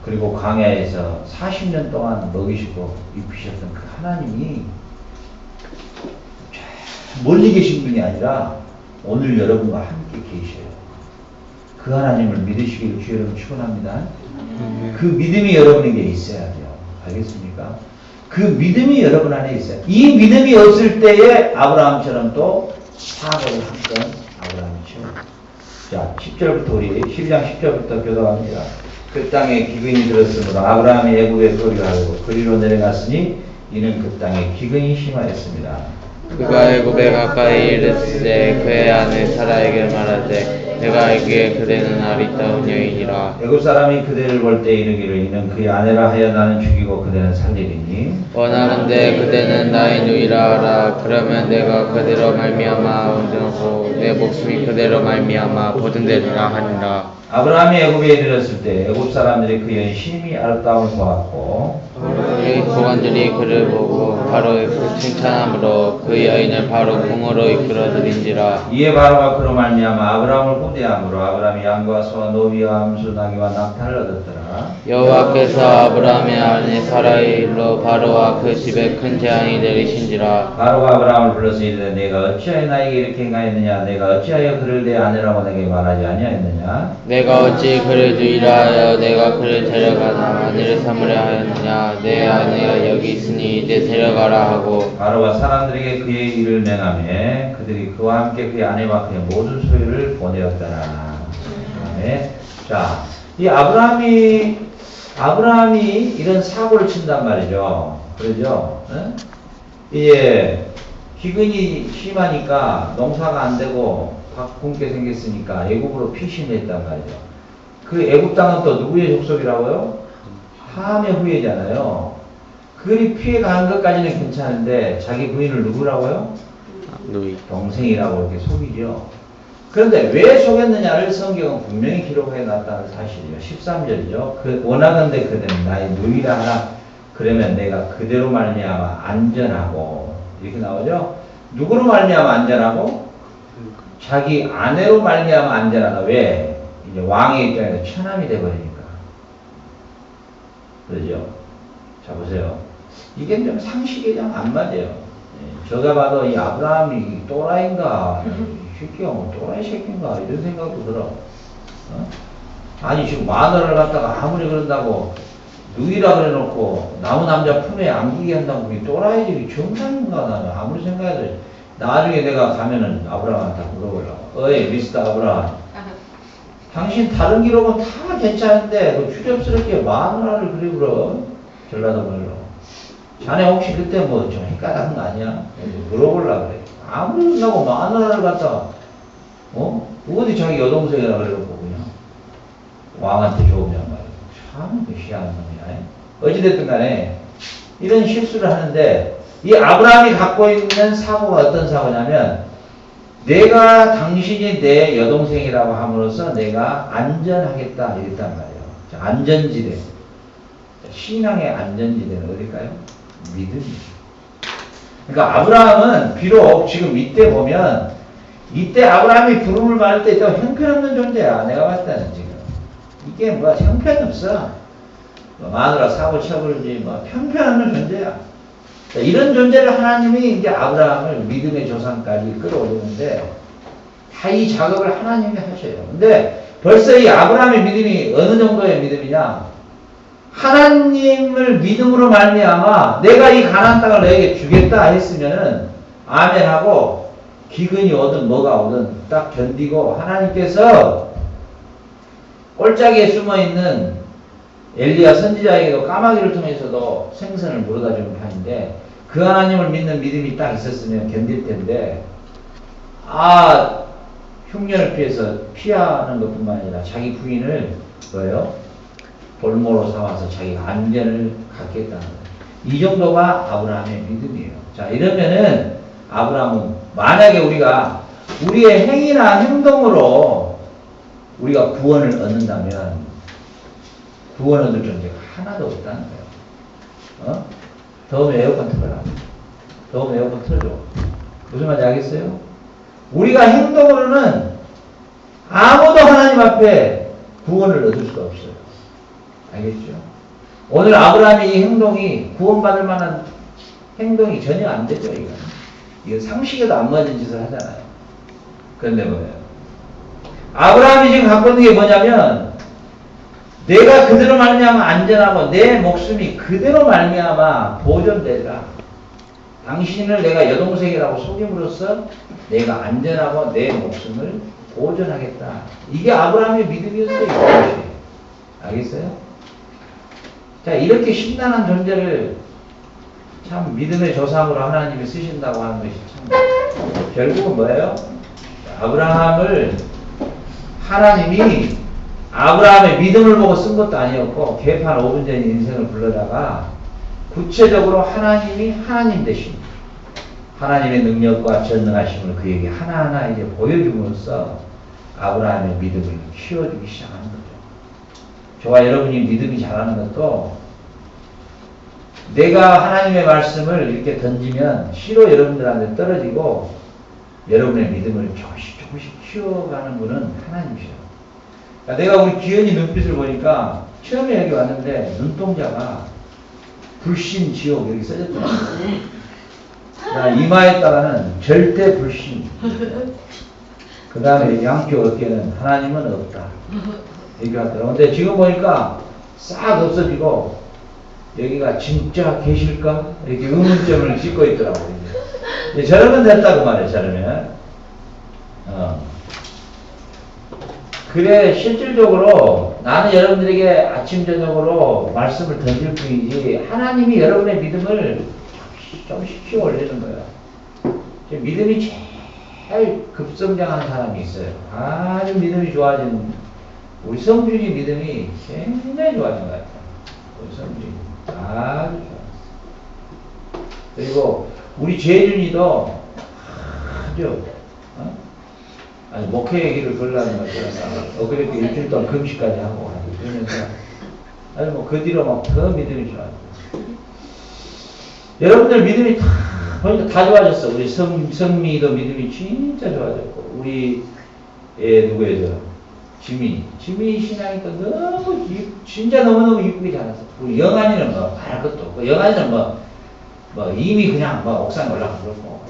Speaker 1: 그리고 광야에서 40년 동안 먹이시고 입히셨던 그 하나님이 멀리 계신 분이 아니라 오늘 여러분과 함께 계셔요. 그 하나님을 믿으시기를 주 여러분 축원합니다. 그 믿음이 여러분에게 있어야 돼요. 알겠습니까? 그 믿음이 여러분 안에 있어요. 이 믿음이 없을 때에 아브라함처럼 또 사고를 했던 아브라함이죠. 자, 10절부터 우리 12장 10절부터 교도합니다. 그 땅에 기근이 들었으므로 아브라함이 애굽에 거류하고 그리로 내려갔으니 이는 그 땅에 기근이 심하였습니다.
Speaker 2: 그가 애굽에 가까이 이르되 그의 아내 사라에게 말하되 내가 알기에 그대는 아리따운 여인이라.
Speaker 1: 애굽 사람이 그대를 볼 때 이르기를 이는 그의 아내라 하여 나는 죽이고 그대는 살리리니
Speaker 2: 원하는데 그대는 나의 누이라 하라. 그러면 내가 그대로 말미암아 온전하고 내 목숨이 그대로 말미암아 보존되리라 하니라.
Speaker 1: 아브라함이 애굽에 이르렀을 때 애굽 사람들이 그의 심히 아름다움을 보았고
Speaker 2: 그의 고관들이 그를 보고 바로의 그 칭찬함으로 그 여인을 바로 궁으로 이끌어들인지라.
Speaker 1: 이에 바로가 그로 말미암아 아브라함을 후대함으로 아브라함이 양과 소와 노비와 암수 나귀와 낙타를 얻었더라.
Speaker 2: 여호와께서 아브라함의 아내 사라의 일로 바로와 그 집에 큰 재앙이 내리신지라.
Speaker 1: 바로가 아브라함을 불러서 이르되 내가 어찌하여 나에게 이렇게 행하였느냐 내가 어찌하여 그를 내 아내라고 내게 말하지 아니하였느냐
Speaker 2: 내가 어찌 그를 누이라 하여 내가 그를 데려가나 아내를 삼으려 하였느냐. 내 아내가 여기 있으니 이제 데려가라 하고
Speaker 1: 바로가 사람들에게 그의 일을 맹하매 그들이 그와 함께 그의 아내와 그의 모든 소유를 보내었더라. 그다음에 자, 이 아브라함이 이런 사고를 친단 말이죠. 그러죠? 응? 이제 기근이 심하니까 농사가 안 되고 밥 굶게 생겼으니까 애굽으로 피신했단 말이죠. 그 애굽 땅은 또 누구의 족속이라고요? 함의 후예잖아요. 그들이 피해간 것까지는 괜찮은데 자기 부인을 누구라고요?
Speaker 2: 누이.
Speaker 1: 동생이라고 이렇게 속이죠. 그런데 왜 속였느냐를 성경은 분명히 기록해 놨다는 사실이에요. 13절이죠. 그 원하건대 그대는 나의 누이라 하라. 그러면 내가 그대로 말미암아 안전하고 이렇게 나오죠. 누구로 말미암아 안전하고? 자기 아내로 말미암아 안전하다. 왜? 이제 왕의 입장에서 처남이 돼버리니까. 그러죠? 자 보세요. 이게 좀 상식에 좀 안 맞아요. 예, 제가 봐도 이 아브라함이 또라이인가, 이 새끼가 뭐 또라이 새끼인가 이런 생각도 들어. 아니 지금 마누라를 갖다가 아무리 그런다고 누이라 그래놓고 나무 남자 품에 안기게 한다고 그게 또라이들이 정상인가 나는 아무리 생각해도 나중에 내가 가면은 아브라함한테 물어보려고. 어이 미스터 아브라함, 당신 다른 기록은 다 괜찮은데 그 추접스럽게 마누라를 그리 불어 전라도 말로. 자네 혹시 그때 뭐 좀 헷갈한 거 아니야? 물어보려고 그래. 아무리 끝나고 마누라를 갖다가, 어디 자기 여동생이라 그래갖고 그냥 왕한테 좋으냐 말이야. 참 희한한 놈이야. 어찌됐든 간에 이런 실수를 하는데 이 아브라함이 갖고 있는 사고가 어떤 사고냐면 내가 당신이 내 여동생이라고 함으로써 내가 안전하겠다 이랬단 말이에요. 자, 안전지대. 신앙의 안전지대는 어딜까요? 믿음이죠. 그러니까 아브라함은 비록 지금 이때 보면 이때 아브라함이 부름을 받을 때 또 형편없는 존재야. 내가 봤을 때는 지금. 이게 뭐 형편없어. 뭐 마누라 사고 쳐버리지 뭐 형편없는 존재야. 자, 이런 존재를 하나님이 이제 아브라함을 믿음의 조상까지 끌어올리는데 다 이 작업을 하나님이 하셔요. 근데 벌써 이 아브라함의 믿음이 어느 정도의 믿음이냐? 하나님을 믿음으로 말미암아 내가 이 가나안 땅을 너에게 주겠다 했으면은 아멘하고 기근이 오든 뭐가 오든 딱 견디고 하나님께서 꼴짝이에 숨어있는 엘리야 선지자에게도 까마귀를 통해서도 생선을 물어다 주는 판인데 그 하나님을 믿는 믿음이 딱 있었으면 견딜 텐데 흉년을 피해서 피하는 것뿐만 아니라 자기 부인을 뭐예요? 볼모로 삼아서 자기가 안전을 갖겠다는 거예요. 이 정도가 아브라함의 믿음이에요. 자, 이러면은 아브라함은 만약에 우리가 우리의 행위나 행동으로 우리가 구원을 얻는다면 구원 얻을 존재가 하나도 없다는 거예요. 더우면 에어컨 틀어라. 더우면 에어컨 틀어줘. 무슨 말인지 알겠어요? 우리가 행동으로는 아무도 하나님 앞에 구원을 얻을 수가 없어요. 알겠죠? 오늘 아브라함의 이 행동이 구원받을 만한 행동이 전혀 안 되죠, 이거 상식에도 안 맞는 짓을 하잖아요. 그런데 뭐예요? 아브라함이 지금 갖고 있는 게 뭐냐면 내가 그대로 말미암아 안전하고 내 목숨이 그대로 말미암아 보존되리라. 당신을 내가 여동생이라고 속임으로써 내가 안전하고 내 목숨을 보존하겠다. 이게 아브라함의 믿음이었어요. 이것이. 알겠어요? 자, 이렇게 신난한 존재를 참 믿음의 조상으로 하나님이 쓰신다고 하는 것이 참 결국은 뭐예요? 아브라함을 하나님이 아브라함의 믿음을 보고 쓴 것도 아니었고 개판 5분 전 인생을 불러다가 구체적으로 하나님이 하나님 되신 하나님의 능력과 전능하심을 그에게 하나하나 이제 보여줌으로써 아브라함의 믿음을 키워주기 시작하는 거죠. 저와 여러분이 믿음이 자라는 것도 내가 하나님의 말씀을 이렇게 던지면 시로 여러분들한테 떨어지고 여러분의 믿음을 조금씩 키워가는 분은 하나님이셔요. 그러니까 내가 우리 기현이 눈빛을 보니까 처음에 여기 왔는데 눈동자가 불신 지옥 여기 써졌더라고요. 이마에다가는 절대 불신. 그 다음에 양쪽 어깨는 하나님은 없다. 이렇게 하더라고요. 근데 지금 보니까 싹 없어지고 여기가 진짜 계실까? 이렇게 의문점을 짓고 있더라고요. 이제 저러면 됐다고 말이에요. 저러면. 그래 실질적으로 나는 여러분들에게 아침 저녁으로 말씀을 던질 뿐이지 하나님이 여러분의 믿음을 조금씩 키워 올리는 거예요. 믿음이 제일 급성장하는 사람이 있어요. 아주 믿음이 좋아진 우리 성준이 믿음이 굉장히 좋아진 것 같아요. 우리 성준이 아주 좋았어요. 그리고 우리 재준이도 아주 아니 목회 얘기를 걸라는 것처럼 엊그저께 일주일 동안 금식까지 하고 그러면서 아주 뭐 그 뒤로 막 더 믿음이 좋아졌어요. 여러분들 믿음이 보니까 다 좋아졌어. 우리 성미도 믿음이 진짜 좋아졌고 우리 누구예요? 지민이 신앙이 또 너무 진짜 너무너무 이쁘게 자랐어. 우리 영환이는 뭐 말할 것도 없고 영환이는 뭐 이미 그냥 뭐 옥상에 올라가 그렇고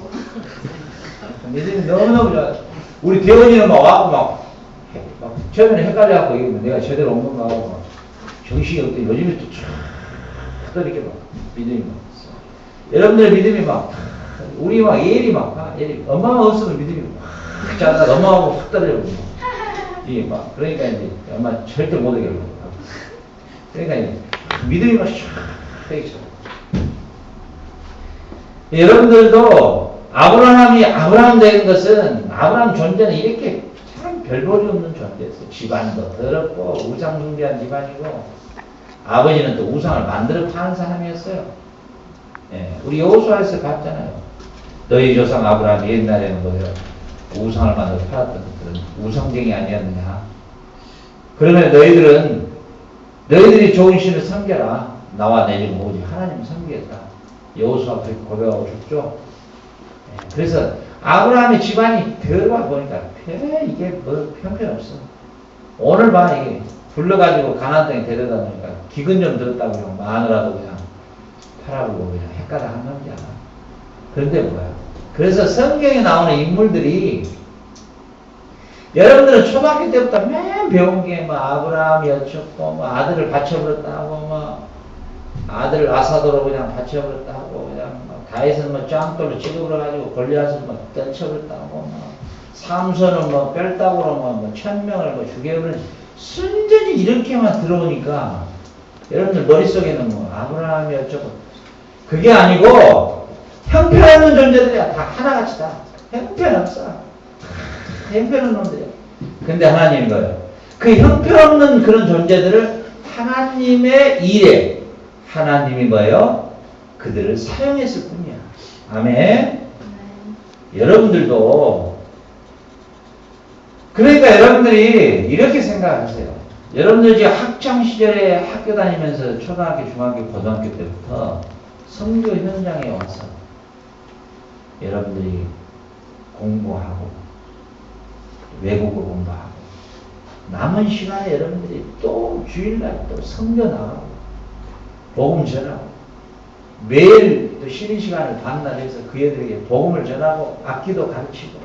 Speaker 1: 믿음이 너무너무 좋았어. 우리 대원이는 막 와갖고 막 처음에는 헷갈려갖고 이게 내가 제대로 온 건가 하고 막 정신이 없더니 요즘에 또 이렇게 막 믿음이 막 있어. 여러분들 믿음이 막 우리 막 예리 엄마가 없으면 믿음이 막 자다가 엄마하고 훅 떨어져 이게 막 그러니까 이제 엄마 절대 못 오게 하고 그러니까 이제 믿음이 막 샥 이렇게 여러분들도 아브라함이 아브라함 되는 것은 아브라함 존재는 이렇게 참 별볼이 없는 존재였어요. 집안도 더럽고 우상 숭배한 집안이고 아버지는 또 우상을 만들어 파는 사람이었어요. 예, 우리 여호수아에서 봤잖아요. 너희 조상 아브라함이 옛날에는 뭐예요? 우상을 만들어 팔았던 그런 우상쟁이 아니었느냐. 그러면 너희들이 좋은 신을 섬겨라. 나와 내 집 오직 하나님 섬기겠다. 여호수아 그렇게 고백하고 죽죠. 예, 그래서 아브라함의 집안이 들어가 보니까 이게 뭐 형편없어. 오늘 봐 이게 불러가지고 가나안 땅에 데려다 놓으니까 기근 좀 들었다고 그냥 마누라도 그냥 팔아보고 그냥 헷가닥 한 남자. 그런데 뭐야? 그래서 성경에 나오는 인물들이 여러분들은 초등학교 때부터 맨 배운 게 뭐 아브라함이 어쩌고 뭐 아들을 바쳐버렸다고 뭐 아들 아사도로 그냥 바쳐버렸다고 그냥 뭐 다윗은 뭐 짱돌로 찍어버려가지고 골리앗은 뭐 떨쳐버렸다고 뭐 삼손은 뭐 뺄따구로 뭐 1000명을 뭐 죽여버린 순전히 이렇게만 들어오니까 여러분들 머릿속에는 뭐 아브라함이 어쩌고 그게 아니고 형편없는 존재들이야. 다 하나같이 다 형편없어. 형편없는 놈들이야. 근데 하나님인 거예요. 그 형편없는 그런 존재들을 하나님의 일에 하나님이 뭐예요? 그들을 사용했을 뿐이야. 아멘. 여러분들도 그러니까 여러분들이 이렇게 생각하세요. 여러분들 지금 학창시절에 학교 다니면서 초등학교, 중학교, 고등학교 때부터 선교 현장에 와서 여러분들이 공부하고 외국어 공부하고 남은 시간에 여러분들이 또 주일날 또 선교 나가고 복음 전하고 매일 또 쉬는 시간을 반날해서 그 애들에게 복음을 전하고 악기도 가르치고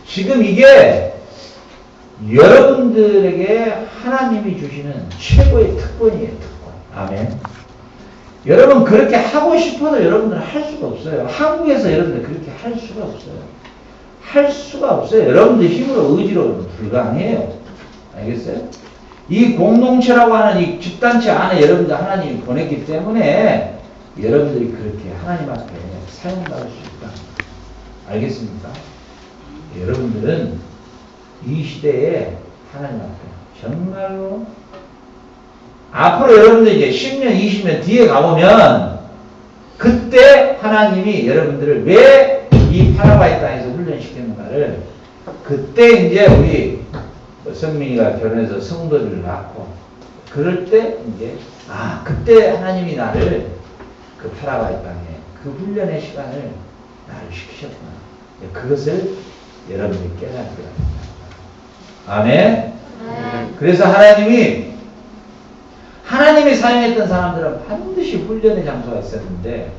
Speaker 1: 지금 이게 여러분들에게 하나님이 주시는 최고의 특권이에요. 특권. 아멘. 여러분 그렇게 하고 싶어도 여러분들은 할 수가 없어요. 한국에서 여러분들 그렇게 할 수가 없어요. 할 수가 없어요. 여러분들 힘으로 의지로 불가능해요. 알겠어요? 이 공동체라고 하는 이 집단체 안에 여러분들 하나님이 보냈기 때문에 여러분들이 그렇게 하나님 앞에 사용받을 수 있다. 알겠습니까? 여러분들은 이 시대에 하나님 앞에 정말로 앞으로 여러분들 이제 10년, 20년 뒤에 가보면 그때 하나님이 여러분들을 왜 이 파라과이 땅에서 훈련시켰는가를 그때 이제 우리 성민이가 결혼해서 성도를 낳고 그럴 때 이제 그때 하나님이 나를 그 파라과이 땅에 그 훈련의 시간을 나를 시키셨구나. 그것을 여러분이 깨닫게 합니다. 아멘. 그래서 하나님이 사용했던 사람들은 반드시 훈련의 장소가 있었는데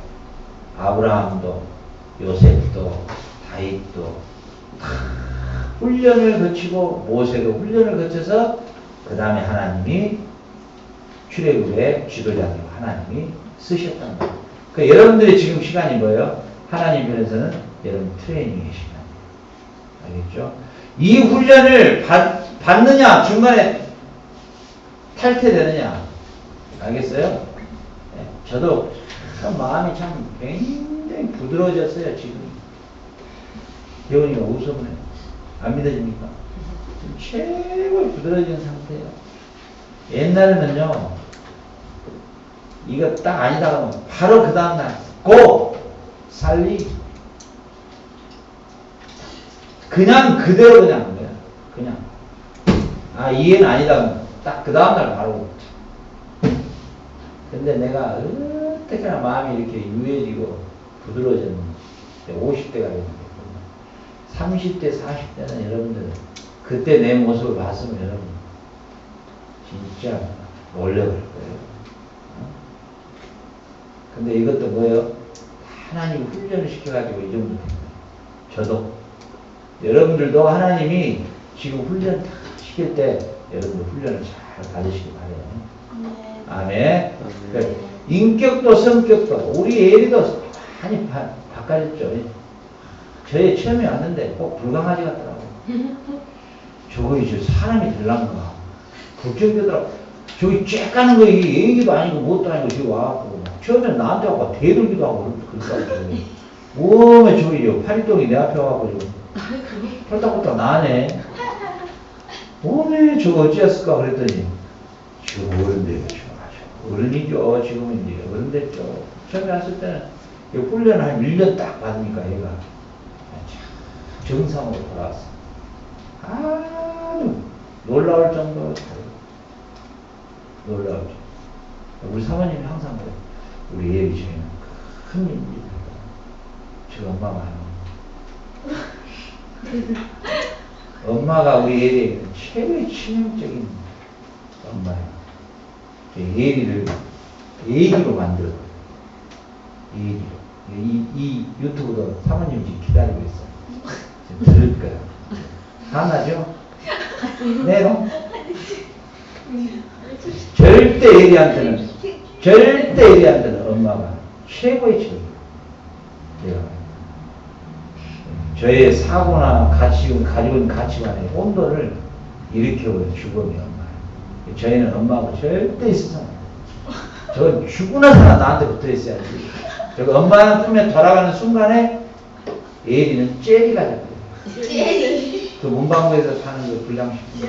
Speaker 1: 아브라함도 요셉도 다윗도 다 훈련을 거치고 모세도 훈련을 거쳐서 그 다음에 하나님이 출애굽의 지도자로 하나님이 쓰셨단 말이에요. 그러니까 여러분들의 지금 시간이 뭐예요? 하나님 편에서는 여러분 트레이닝의 시간이에요. 알겠죠? 이 훈련을 받느냐 중간에 탈퇴되느냐 알겠어요? 네, 저도 참 마음이 참 굉장히 부드러워졌어요. 지금 대원이가 웃어보네. 안 믿어집니까? 최고의 부드러워진 상태예요. 옛날에는요 이거 딱 아니다 그러면 바로 그 다음날 고! 살리 그냥 그대로 그냥 한 거야. 그냥 이해는 아니다 딱 그 다음날 바로. 근데 내가 어떻게나 마음이 이렇게 유해지고 부드러워졌는데 50대가 됐는데 30대 40대는 여러분들 그때 내 모습을 봤으면 여러분 진짜 놀래볼 거예요. 근데 이것도 뭐예요? 하나님이 훈련을 시켜가지고 이 정도 된 거예요. 저도 여러분들도 하나님이 지금 훈련 다 시킬 때 여러분들 훈련을 잘 받으시기 바래요. 아멘. 그러니까 인격도 성격도 우리 애리도 많이 바꿔졌죠. 저희 처음에 왔는데 꼭 불강아지 같더라고. 저거 이제 사람이 될란가. 걱정되더라고. 저기 쬐 까는 거 이게 얘기도 아니고 뭣도 아니고 저기 와갖고 처음엔 나한테 와서 대들기도 하고 그러더라고. 몸에 저기 파리똥이 내 앞에 와가지고 펄딱펄딱 나네. 몸에 저거 어찌했을까 그랬더니 저 어른들이죠. 어른이죠. 지금은 이제 어른 됐죠. 처음에 왔을 때는 훈련을 한 1년 딱 받으니까 얘가 정상으로 돌아왔어. 아주 놀라울 정도로 잘해. 놀라울 정도. 우리 사모님이 항상 그래. 우리 애기 중에는 큰 일입니다. 저 엄마가 하는 엄마가 우리 애기 최고의 치명적인 엄마야. 애기로 만들어. 애기로. 이 유튜브도 사모님이 지금 기다리고 있어. 지금 들을 거야. 하나죠? 네, 너? 절대 애기한테는 엄마가 최고의 책임. 내가 저의 사고나 가지고 있는 가치관의 온도를 일으켜버려 죽음이 엄마예요. 저희는 엄마하고 절대 있어서 저건 죽으나 사나 나한테 붙어 있어야지. 저거 엄마 품에 돌아가는 순간에 애리는 젤리가 잡혀요.
Speaker 3: 젤리.
Speaker 1: 그 문방구에서 파는 그 불량식품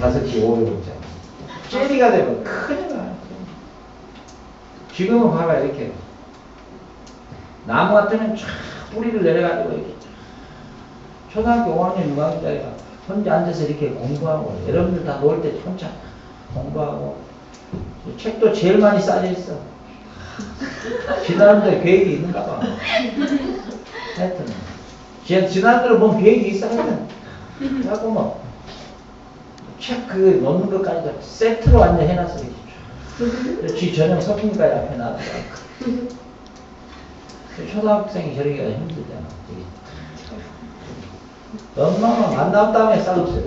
Speaker 1: 5개 500원짜리 젤리가 되면 큰일 나요. 지금은 봐봐 이렇게 나무 같으면 쫙 뿌리를 내려가지고 이렇게 초등학교 5학년 6학년짜리가 혼자 앉아서 이렇게 공부하고 여러분들 다 놀 때 혼자 공부하고 책도 제일 많이 싸져 있어. 지난번에 계획이 있는가 봐. 하여튼 지난번에 뭔 계획이 있어 하여튼 하고 뭐 책 그 놓는 것까지도 세트로 완전 해놨어. 이렇게 지 전용 소품까지 앞에 놔뒀어. 초등학생이 저러기가 힘들잖아. 엄마가 만난 다음에 싸웠어요.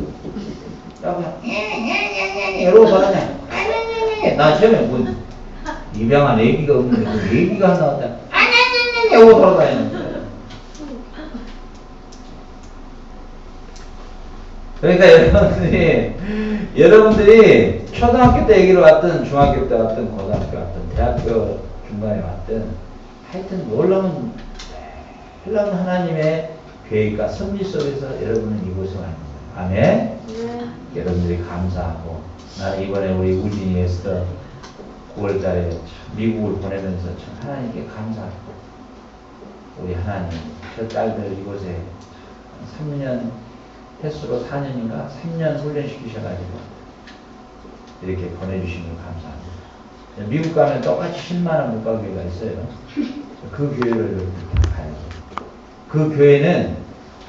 Speaker 1: 야, 그냥, 이러고 가네. 나 처음에 뭐, 입양한 애기가 없는데, 그 애기가 안 나왔다. 이러고 돌아다니는 거야. 그러니까 여러분들이 초등학교 때 애기로 왔든, 중학교 때 왔든, 고등학교 왔든, 대학교 중간에 왔든, 하여튼 놀라운 하나님의 계획과 섭리 속에서 여러분은 이곳에 왔습니다. 아멘?
Speaker 3: 네.
Speaker 1: 여러분들이 감사하고 나는 이번에 우리 우진이 에스더 9월달에 미국을 보내면서 참 하나님께 감사하고 우리 하나님 저 딸들 이곳에 3년 횟수로 4년인가 3년 훈련시키셔가지고 이렇게 보내주신 걸 감사합니다. 미국 가면 똑같이 10만원 물가교회가 있어요. 그 교회를 가야죠. 그 교회는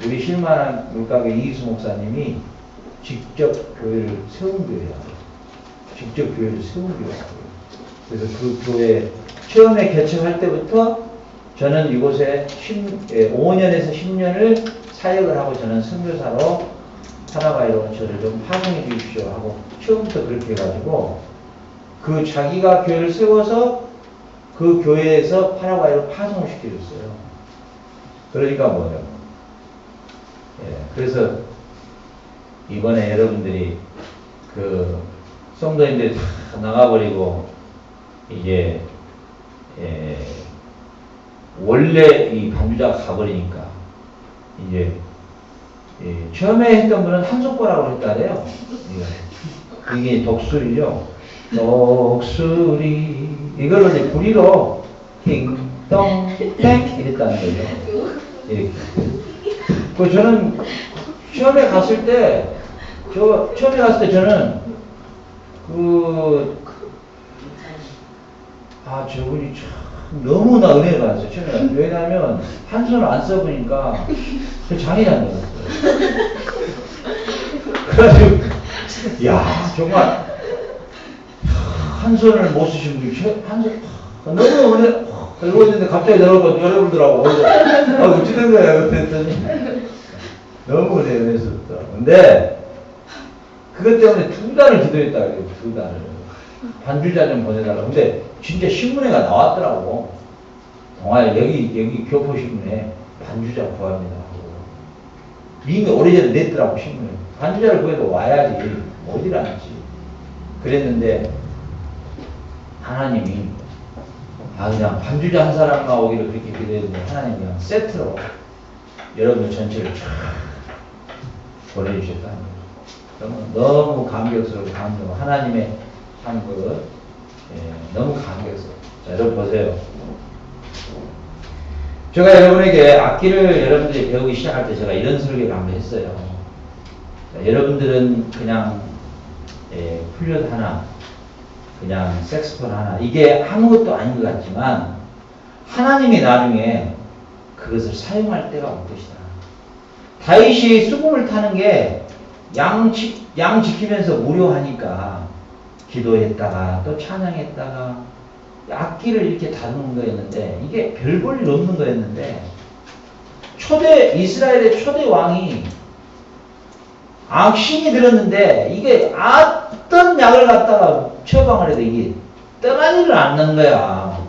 Speaker 1: 우리 실만한 물가게 이희수 목사님이 직접 교회를 세운 교회야. 직접 교회를 세운 교회야. 그래서 그 교회 처음에 개척할 때부터 저는 이곳에 5년에서 10년을 사역을 하고 저는 선교사로 파라과이로 저를 좀 파송해 주십시오 하고 처음부터 그렇게 해가지고 그 자기가 교회를 세워서 그 교회에서 파라과이로 파송을 시켜줬어요. 그러니까 뭐예요? 예, 그래서 이번에 여러분들이 그 성도님들이 다 나가버리고 이제 원래 이 반주자가 가버리니까 이제 처음에 했던 분은 한속보라고 했다래요. 이게 독수리죠. 독수리 이걸로 이제 부리로 띵동 땡 이랬다는 거죠. 이렇게. 그 저는 처음에 갔을 때 저는 저분이 참 너무나 은혜를 받았어요. 처음에. 왜냐하면 한 손을 안 써보니까 저 장애장 되었어요. 그래가지고 야 정말 한 손을 못 쓰신 분이 너무 은혜 그러고 있는데 갑자기 여러분들하고 어찌 된 거야 그랬더니 너무 은혜스럽다. 근데 그것 때문에 2달을 기도했다 그래요. 2달을 반주자 좀 보내달라고. 근데 진짜 신문에가 나왔더라고. 동아에 여기 교포신문에 반주자 구합니다 하고 이미 오래전에 냈더라고 신문에. 반주자를 구해도 와야지 어디를 앉지. 그랬는데 하나님이 그냥 반주자 한 사람만 오기를 그렇게 기도했는데 하나님 그냥 세트로 여러분 전체를 쫙 보내주셨다는 거예요. 그러면 너무 감격스럽고 하나님의 한 것, 너무 감격스러워요. 자, 여러분 보세요. 제가 여러분에게 악기를 여러분들이 배우기 시작할 때 제가 이런 설교를 한번 했어요. 자, 여러분들은 그냥 플룻 하나, 그냥 색스폰 하나, 이게 아무것도 아닌 것 같지만 하나님이 나중에 그것을 사용할 때가 올 것이다. 다윗이 수금을 타는 게 양 지키면서 무료하니까 기도했다가 또 찬양했다가 악기를 이렇게 다루는 거였는데 이게 별 볼 일 없는 거였는데 이스라엘의 초대 왕이 악신이 들었는데 이게 어떤 약을 갖다가 처방을 해도 이게 떠나지를 않는 거야.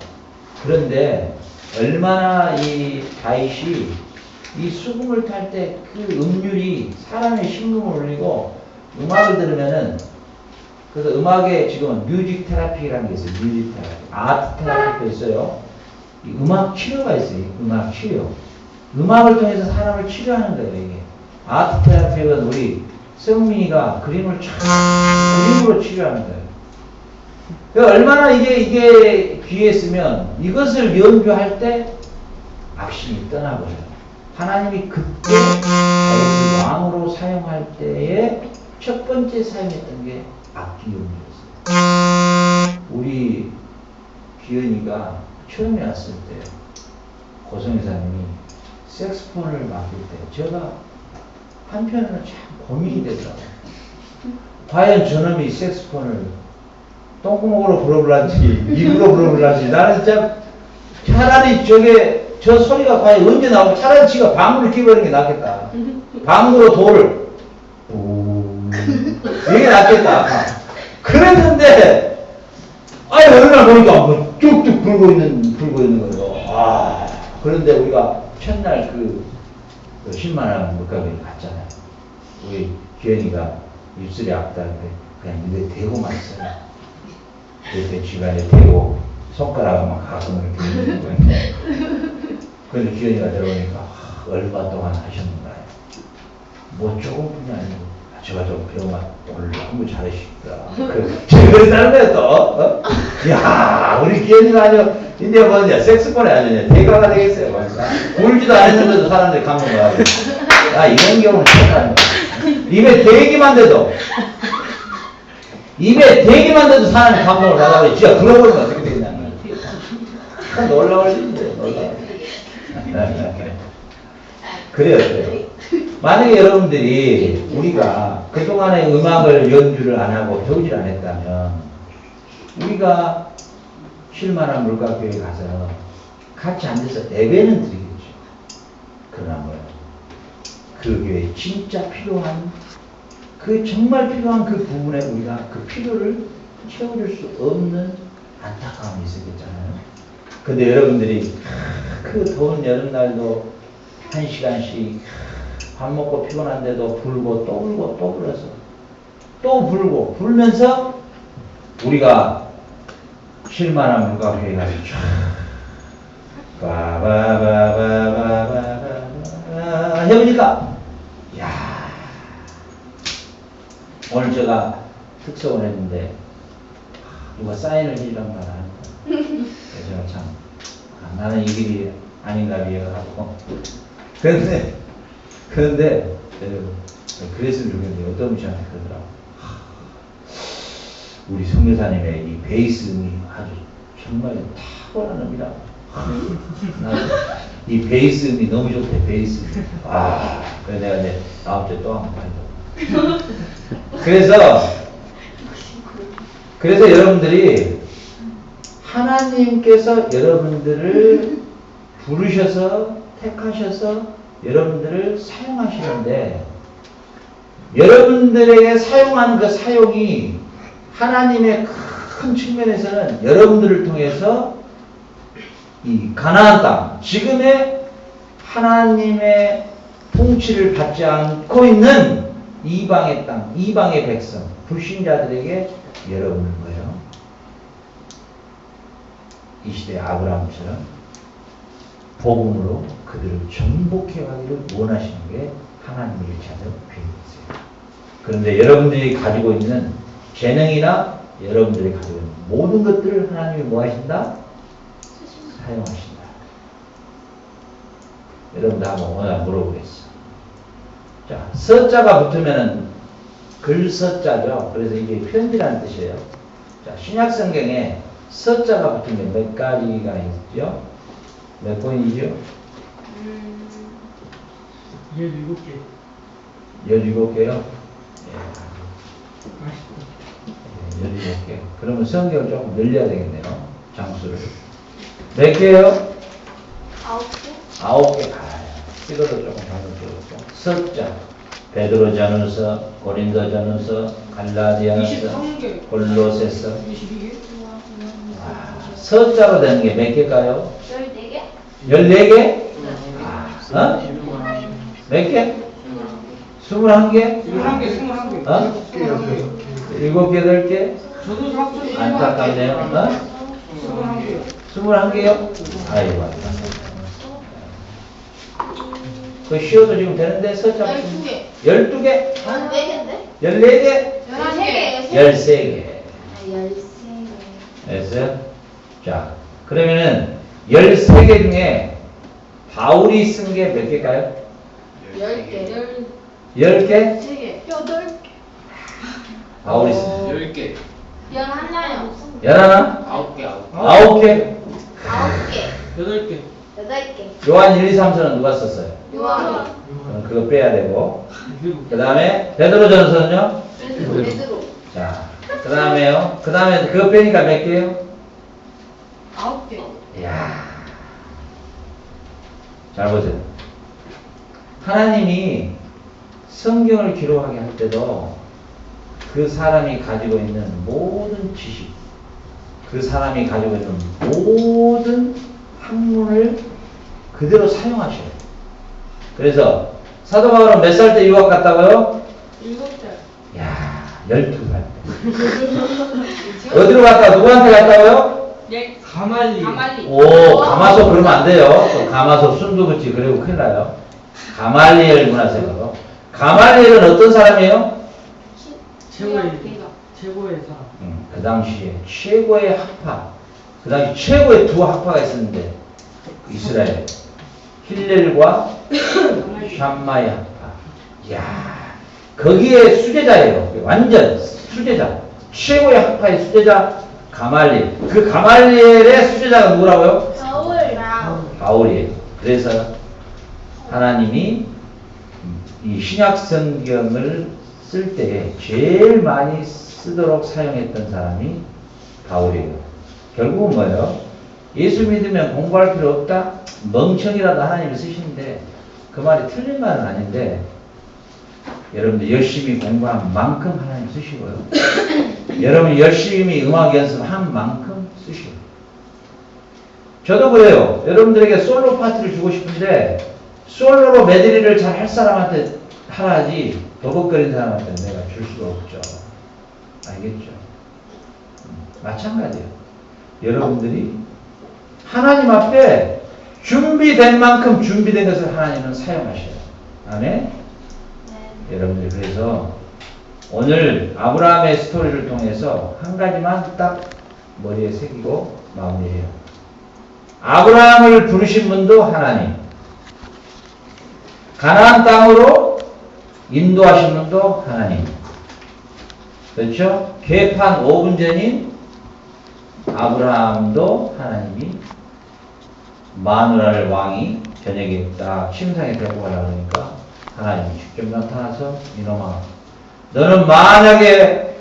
Speaker 1: 그런데 얼마나 이 다윗이 이 수금을 탈 때 그 음률이 사람의 심금을 울리고 음악을 들으면은 그래서 음악에 지금 뮤직 테라피라는 게 있어요. 뮤직 테라피. 아트 테라피도 있어요. 이 음악 치료가 있어요. 음악 치료. 음악을 통해서 사람을 치료하는 거예요. 이게. 아트 테라피는 우리 성민이가 그림을 그림으로 치료하는 거예요. 그러니까 얼마나 이게 귀했으면 이것을 연주할 때 악신이 떠나버려요. 하나님이 그때 다윗을 왕으로 사용할 때에 첫 번째 사용했던 게 악기 연주였어요. 우리 기현이가 처음에 왔을 때 고성회사님이 색스폰을 맡길 때 제가 한편으로는 참 고민이 되더라고요. 과연 저놈이 색스폰을 똥구멍으로 불어불란지 입으로 불어불란지 나는 진짜 차라리 저 소리가 과연 언제 나오고 차라리 지가 방구를 끼버리는 게 낫겠다. 방구로 돌을 이게 낫겠다. 그랬는데 어느 날 보니까 뭐 쭉쭉 불고 있는 거예요. 그런데 우리가 첫날 그 10만원 물가비를 갔잖아요. 우리 기현이가 입술이 아프다는데 그냥 입에 대고만 있어요. 옆에 집안에 대고 손가락을 막 가끔 이렇게 있는 거예요. 그런데 기현이가 들어오니까 얼마 동안 하셨는가요? 뭐 조금뿐이 아니고 제가 좀 배우면 오늘 너무 잘하시더라. 그랬다는 거야 또. 야 우리 기현이가 아니요 이제 뭐냐 색스폰이 아니냐 대가가 되겠어요. 울지도 않았는데도 사람들이 감동을 하고. 이런 경우는 정말 입에 대기만 돼도 사람이 감동을 받아버려. 진짜 그러고는 어떻게 되냐면 참 놀라울 일인데 그래요. 만약에 여러분들이 우리가 그동안에 음악을 연주를 안 하고 배우질 안 했다면 우리가 쉴만한 물가교회에 가서 같이 앉아서 예배는 드리겠죠. 그러나 뭐예요? 그 교회에 진짜 필요한 정말 필요한 그 부분에 우리가 그 필요를 채워줄 수 없는 안타까움이 있었겠잖아요. 근데 여러분들이 그 더운 여름날도 1시간씩 밥 먹고 피곤한데도 불고 또 불고 또 불어서 또 불고 불면서 우리가 쉴만한 물가교회에 가서 쫙 바바바바바바바 해보니까 오늘 제가 특성을 했는데 누가 사인을 해주란 말 하니까 제가 참 나는 이 길이 아닌가 하고 그런데 그랬으면 좋겠는데 어떤 분이 저한테 그러더라고. 우리 성교사님의 이 베이스음이 아주 정말 탁월한 음이라고. 이 베이스음이 너무 좋대. 베이스. 그래서 내가 이제 다음 주에 또 한번 가려고. 그래서 여러분들이 하나님께서 여러분들을 부르셔서 택하셔서 여러분들을 사용하시는데 여러분들에게 사용한 그 사용이 하나님의 큰 측면에서는 여러분들을 통해서 이 가나안 땅, 지금의 하나님의 통치를 받지 않고 있는 이방의 땅, 이방의 백성, 불신자들에게 여러분인 거예요. 이 시대 아브라함처럼 복음으로 그들을 정복해 가기를 원하시는 게 하나님을 찾는 비밀이세요. 그런데 여러분들이 가지고 있는 재능이나 여러분들이 가지고 있는 모든 것들을 하나님이 뭐 하신다? 사용하신다. 여러분들 한번 오늘 물어보겠어. 자, 서자가 붙으면은 글서자죠. 그래서 이게 편지라는 뜻이에요. 자, 신약성경에 서자가 붙으면 몇 가지가 있죠? 몇 번이죠?
Speaker 4: 17개.
Speaker 1: 17개요? 예, 17개. 그러면 성경을 조금 늘려야 되겠네요. 장수를. 몇 개요?
Speaker 3: 9개?
Speaker 1: 9개. 이것도 조금 잘못되었고. 서자. 베드로전후서, 고린도전후서, 갈라디아서,
Speaker 4: 23개.
Speaker 1: 골로새서.
Speaker 4: 22개.
Speaker 1: 서자로 되는 게 몇 개일까요?
Speaker 3: 14개?
Speaker 1: 14개? 어? 몇 개? 21개?
Speaker 4: 21개.
Speaker 1: 어? 7개, 8개?
Speaker 4: 저도 합쳐서
Speaker 1: 안타깝네요. 어?
Speaker 4: 21개.
Speaker 1: 21개요? 아이고, 그 쉬어도 지금 되는데, 서자.
Speaker 3: 12개.
Speaker 1: 12개?
Speaker 3: 14개인데?
Speaker 1: 14개?
Speaker 3: 13개.
Speaker 1: 13개.
Speaker 3: 13개.
Speaker 1: 됐어요? 자, 그러면은 13개 중에 바울이 쓴 게 몇 개일까요?
Speaker 3: 10개.
Speaker 1: 10개?
Speaker 3: 3개. 8개.
Speaker 1: 바울이 쓴
Speaker 2: 10개.
Speaker 3: 11개.
Speaker 1: 11?
Speaker 2: 9개.
Speaker 1: 9개?
Speaker 3: 9개.
Speaker 4: 8개.
Speaker 3: 8개.
Speaker 1: 요한 1, 2, 3서는 누가 썼어요?
Speaker 3: 요한.
Speaker 1: 그거 빼야 되고. 그 다음에 베드로전서는요?
Speaker 3: 베드로.
Speaker 1: 자, 그 다음에요. 그 다음에 그거 빼니까 몇 개요?
Speaker 3: 9개.
Speaker 1: 이야. 잘 보세요. 하나님이 성경을 기록하게 할 때도 그 사람이 가지고 있는 모든 지식, 그 사람이 가지고 있는 모든 학문을 그대로 사용하셔요. 그래서 사도 바울은 몇 살 때 유학 갔다고요?
Speaker 3: 7살.
Speaker 1: 이야, 12살 때. 어디로 갔다, 누구한테 갔다고요?
Speaker 4: 가말리.
Speaker 1: 오, 가마솥 그러면 안 돼요. 또 가마솥 순두부찌 그리고 큰일 나요. 가말리엘 문화생으로. 가말리엘은 어떤 사람이에요?
Speaker 4: 최고의 사람.
Speaker 1: 그 당시에 최고의 학파. 그 당시 최고의 두 학파가 있었는데 이스라엘. 힐렐과 샴마의 학파. 이야, 거기에 수제자예요. 완전 수제자. 최고의 학파의 수제자 가말리엘. 그 가말리엘의 수제자가 누구라고요?
Speaker 3: 바울.
Speaker 1: 바울이에요. 그래서 하나님이 이 신약 성경을 쓸 때 제일 많이 쓰도록 사용했던 사람이 바울이에요. 결국은 뭐예요? 예수 믿으면 공부할 필요 없다? 멍청이라도 하나님이 쓰시는데 그 말이 틀린 말은 아닌데 여러분들 열심히 공부한 만큼 하나님 쓰시고요. 여러분이 열심히 음악 연습한 만큼 쓰시고요. 저도 그래요. 여러분들에게 솔로 파트를 주고 싶은데 솔로로 메들리를 잘 할 사람한테 하라지 버벅거리는 사람한테 내가 줄 수가 없죠. 알겠죠? 마찬가지예요. 여러분들이 하나님 앞에 준비된 만큼 준비된 것을 하나님은 사용하셔요. 아멘?
Speaker 3: 네.
Speaker 1: 여러분들 그래서 오늘 아브라함의 스토리를 통해서 한 가지만 딱 머리에 새기고 마무리해요. 아브라함을 부르신 분도 하나님, 가나안 땅으로 인도하신 분도 하나님. 그렇죠? 개판 5분 전인 아브라함도 하나님이 마누라를 왕이 저녁에 딱 침상에 데리고 가려고 하니까 하나님이 직접 나타나서 이놈아 너는 만약에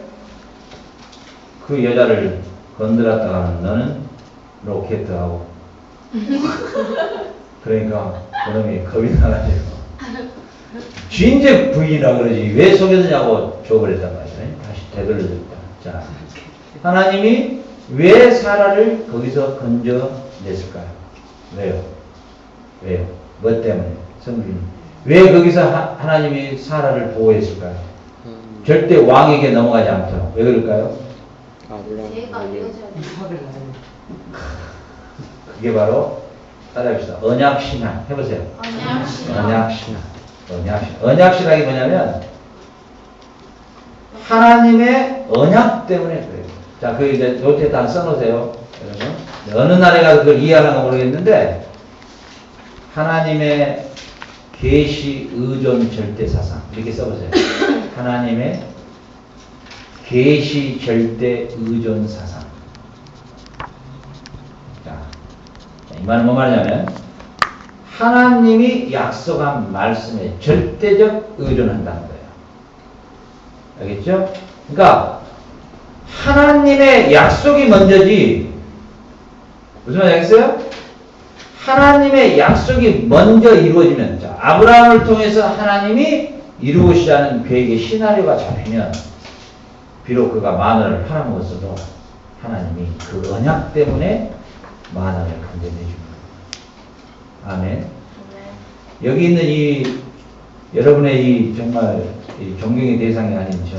Speaker 1: 그 여자를 건드렸다가는 너는 로켓하고 그러니까 그놈이 겁이 나가지고 진짜 부인이라 그러지 왜 속였느냐고 줘버렸단 말이야. 다시 되돌려줬다. 자, 하나님이 왜 사라를 거기서 건져냈을까요? 왜요? 왜요? 뭐 때문에? 성경이 왜 거기서 하나님이 사라를 보호했을까요? 절대 왕에게 넘어가지 않도록. 왜 그럴까요?
Speaker 3: 얘가 이어져야 돼.
Speaker 4: 이삭을 낳아요.
Speaker 1: 그게 바로 따라합시다. 언약신앙. 해보세요.
Speaker 3: 언약신앙.
Speaker 1: 언약신앙. 언약신앙. 언약신앙이 뭐냐면 하나님의 언약 때문에 그래요. 자, 그 이제 노트에 다 써놓으세요. 여러분. 어느 나라가 그걸 이해하는가 모르겠는데 하나님의 계시 의존 절대 사상 이렇게 써보세요. 하나님의 계시 절대 의존 사상. 자, 이 말은 뭐 말이냐면 하나님이 약속한 말씀에 절대적 의존한다는 거예요. 알겠죠? 그러니까 하나님의 약속이 먼저지. 무슨 말인지 알겠어요? 하나님의 약속이 먼저 이루어지면, 자, 아브라함을 통해서 하나님이 이루시자는 계획의 시나리오가 잡히면 비록 그가 만원을 팔아먹었어도 하나님이 그 언약 때문에 만원을 건져내 줍니다. 아멘. 여기 있는 이 여러분의 이 정말 이 존경의 대상이 아닌 저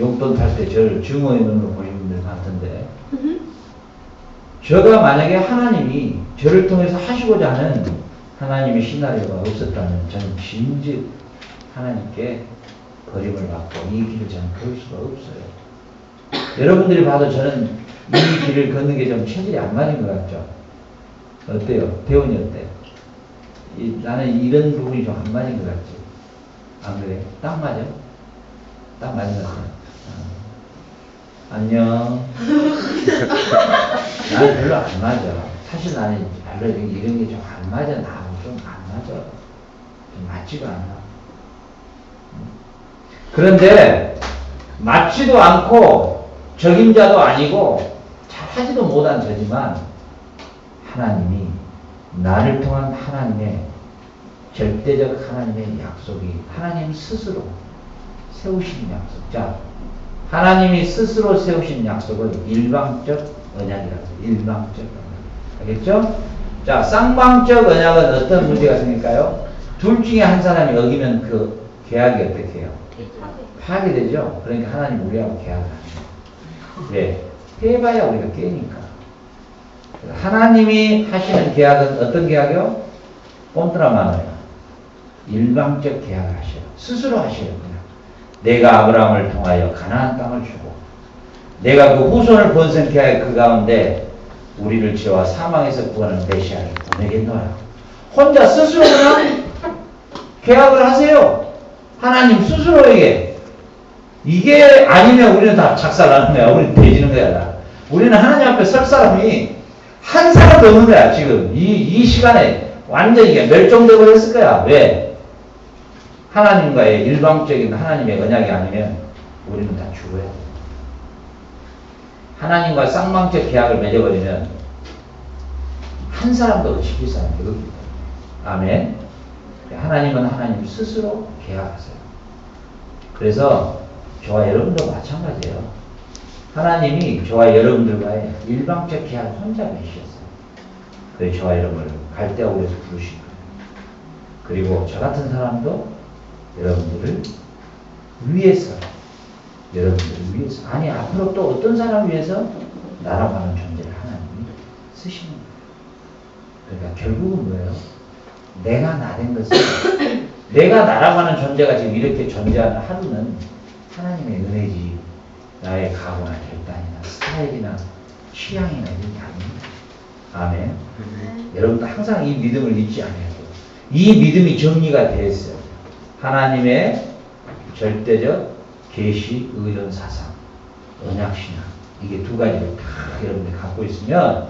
Speaker 1: 용돈 탈 때 저를 증오의 눈으로 보시는 분들 많던데 저가 만약에 하나님이 저를 통해서 하시고자 하는 하나님의 시나리오가 없었다면 저는 진즉 하나님께 버림을 받고 이 길을 저는 걸 수가 없어요. 여러분들이 봐도 저는 이 길을 걷는 게 좀 체질이 안 맞은 것 같죠? 어때요? 대원이 어때요? 나는 이런 부분이 좀 안 맞은 것 같지? 안 그래? 딱 맞아? 딱 맞은 것 같아. 안녕. 나는 별로 안 맞아. 사실 나는 별로 이런 게 좀 안 맞아. 나하고 좀 안 맞아. 좀 맞지가 않아. 그런데 맞지도 않고 적임자도 아니고 잘하지도 못한 저지만 하나님이 나를 통한 하나님의 절대적 하나님의 약속이 하나님 스스로 세우신 약속. 자, 하나님이 스스로 세우신 약속을 일방적 언약이라고 해요. 일방적 언약. 알겠죠? 자, 쌍방적 언약은 어떤 문제가 생길까요? 둘 중에 한 사람이 어기면 그 계약이 어떻게 해요? 파괴되죠? 그러니까 하나님 우리하고 계약을 하죠. 왜? 해봐야 우리가 깨니까. 하나님이 하시는 계약은 어떤 계약이요? 꼼트라 마노야. 일방적 계약을 하셔요. 스스로 하셔요. 그냥. 내가 아브라함을 통하여 가나안 땅을 주고 내가 그 후손을 번성케 그 가운데 우리를 죄와 사망에서 구하는 메시아를 보내겠노라. 혼자 스스로 그냥 계약을 하세요. 하나님 스스로에게. 이게 아니면 우리는 다 작살나는 거야. 우리는 돼지는 거야. 우리는 하나님 앞에 설 사람이 한 사람도 없는 거야. 지금 이 시간에 완전히 멸종되고 버렸을 거야. 왜? 하나님과의 일방적인 하나님의 언약이 아니면 우리는 다 죽어야 돼. 하나님과 쌍방적 계약을 맺어버리면 한 사람도 지킬 사람이 없기 때문에. 아멘. 하나님은 하나님 스스로 계약하세요. 그래서 저와 여러분도 마찬가지예요. 하나님이 저와 여러분들과의 일방적 계약을 혼자 맺으셨어요. 그래서 저와 여러분을 갈대아울에서 부르신 거예요. 그리고 저 같은 사람도 여러분들을 위해서, 여러분들을 위해서, 아니 앞으로 또 어떤 사람을 위해서 나라고 하는 존재를 하나님이 쓰시는 거예요. 그러니까 결국은 뭐예요? 내가 나 된 것은 내가 나라고 하는 존재가 지금 이렇게 존재하는 하루는 하나님의 은혜지 나의 각오나 결단이나 스타일이나 취향이나 이런 게 아닙니다. 아멘. 여러분도 항상 이 믿음을 잊지 않아야 돼요. 이 믿음이 정리가 되어 있어요. 하나님의 절대적 계시 의존 사상, 언약신앙, 이게 두 가지를 다 여러분들이 갖고 있으면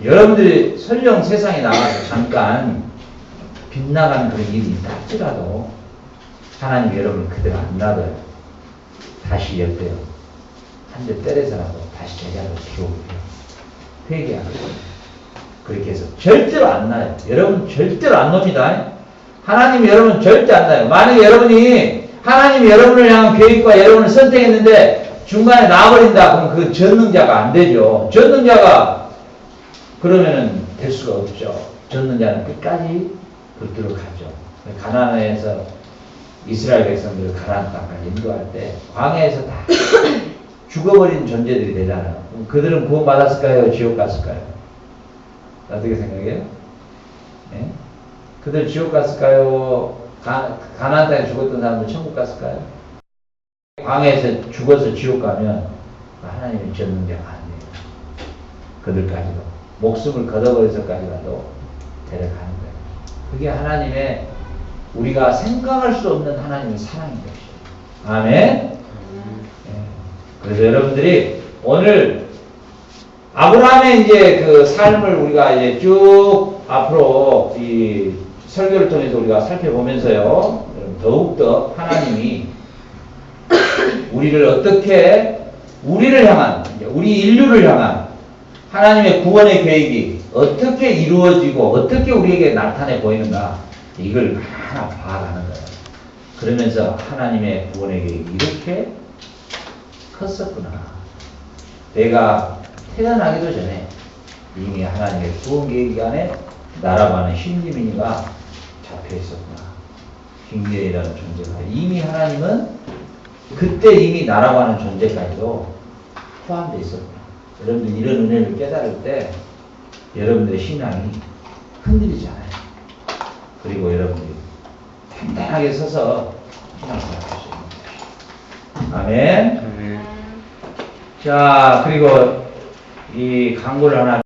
Speaker 1: 여러분들이 설령 세상에 나가서 잠깐 빗나가는 그런 일이 있다 할지라도 하나님 여러분을 그대로 안 놔둬요. 다시 엿대요. 한 대 때려서라도 다시 제자로 키워보세요. 회개하고 그렇게 해서 절대로 안 나요. 여러분 절대로 안 놉니다. 하나님이 여러분 절대 안 나요. 만약에 여러분이 하나님이 여러분을 향한 계획과 여러분을 선택했는데 중간에 나와버린다 그러면 그 전능자가 안 되죠. 전능자가 그러면은 될 수가 없죠. 전능자는 끝까지 붙들어 가죠. 가나안에서 이스라엘 백성들을 가나안 땅까지 인도할 때 광야에서 다 죽어버린 존재들이 되잖아요. 그럼 그들은 구원받았을까요? 지옥 갔을까요? 어떻게 생각해요? 예? 그들 지옥 갔을까요? 가나안 땅에 죽었던 사람들 천국 갔을까요? 광야에서 죽어서 지옥 가면 하나님의 전능자가 아니에요. 그들까지도 목숨을 걷어버려서까지라도 데려가는 거예요. 그게 하나님의 우리가 생각할 수 없는 하나님의 사랑인 것이에요. 아멘. 예. 그래서 여러분들이 오늘 아브라함의 이제 그 삶을 우리가 이제 쭉 앞으로 이 설교를 통해서 우리가 살펴보면서요, 더욱더 하나님이 우리를 어떻게, 우리를 향한, 우리 인류를 향한 하나님의 구원의 계획이 어떻게 이루어지고 어떻게 우리에게 나타내 보이는가, 이걸 하나 봐가는 거예요. 그러면서 하나님의 구원의 계획이 이렇게 컸었구나. 내가 태어나기도 전에 이미 하나님의 구원 계획 안에 나라고 하는 흰기민이가 잡혀 있었구나. 흰기민이라는 존재가 이미 하나님은 그때 이미 나라고 하는 존재까지도 포함되어 있었구나. 여러분들 이런 은혜를 깨달을 때 여러분들의 신앙이 흔들리지 않아요. 그리고 여러분들이 단단하게 서서 신앙생활 할 수 있는 것입니다. 아멘.
Speaker 2: 아멘.
Speaker 1: 자, 그리고 이 광고를 하나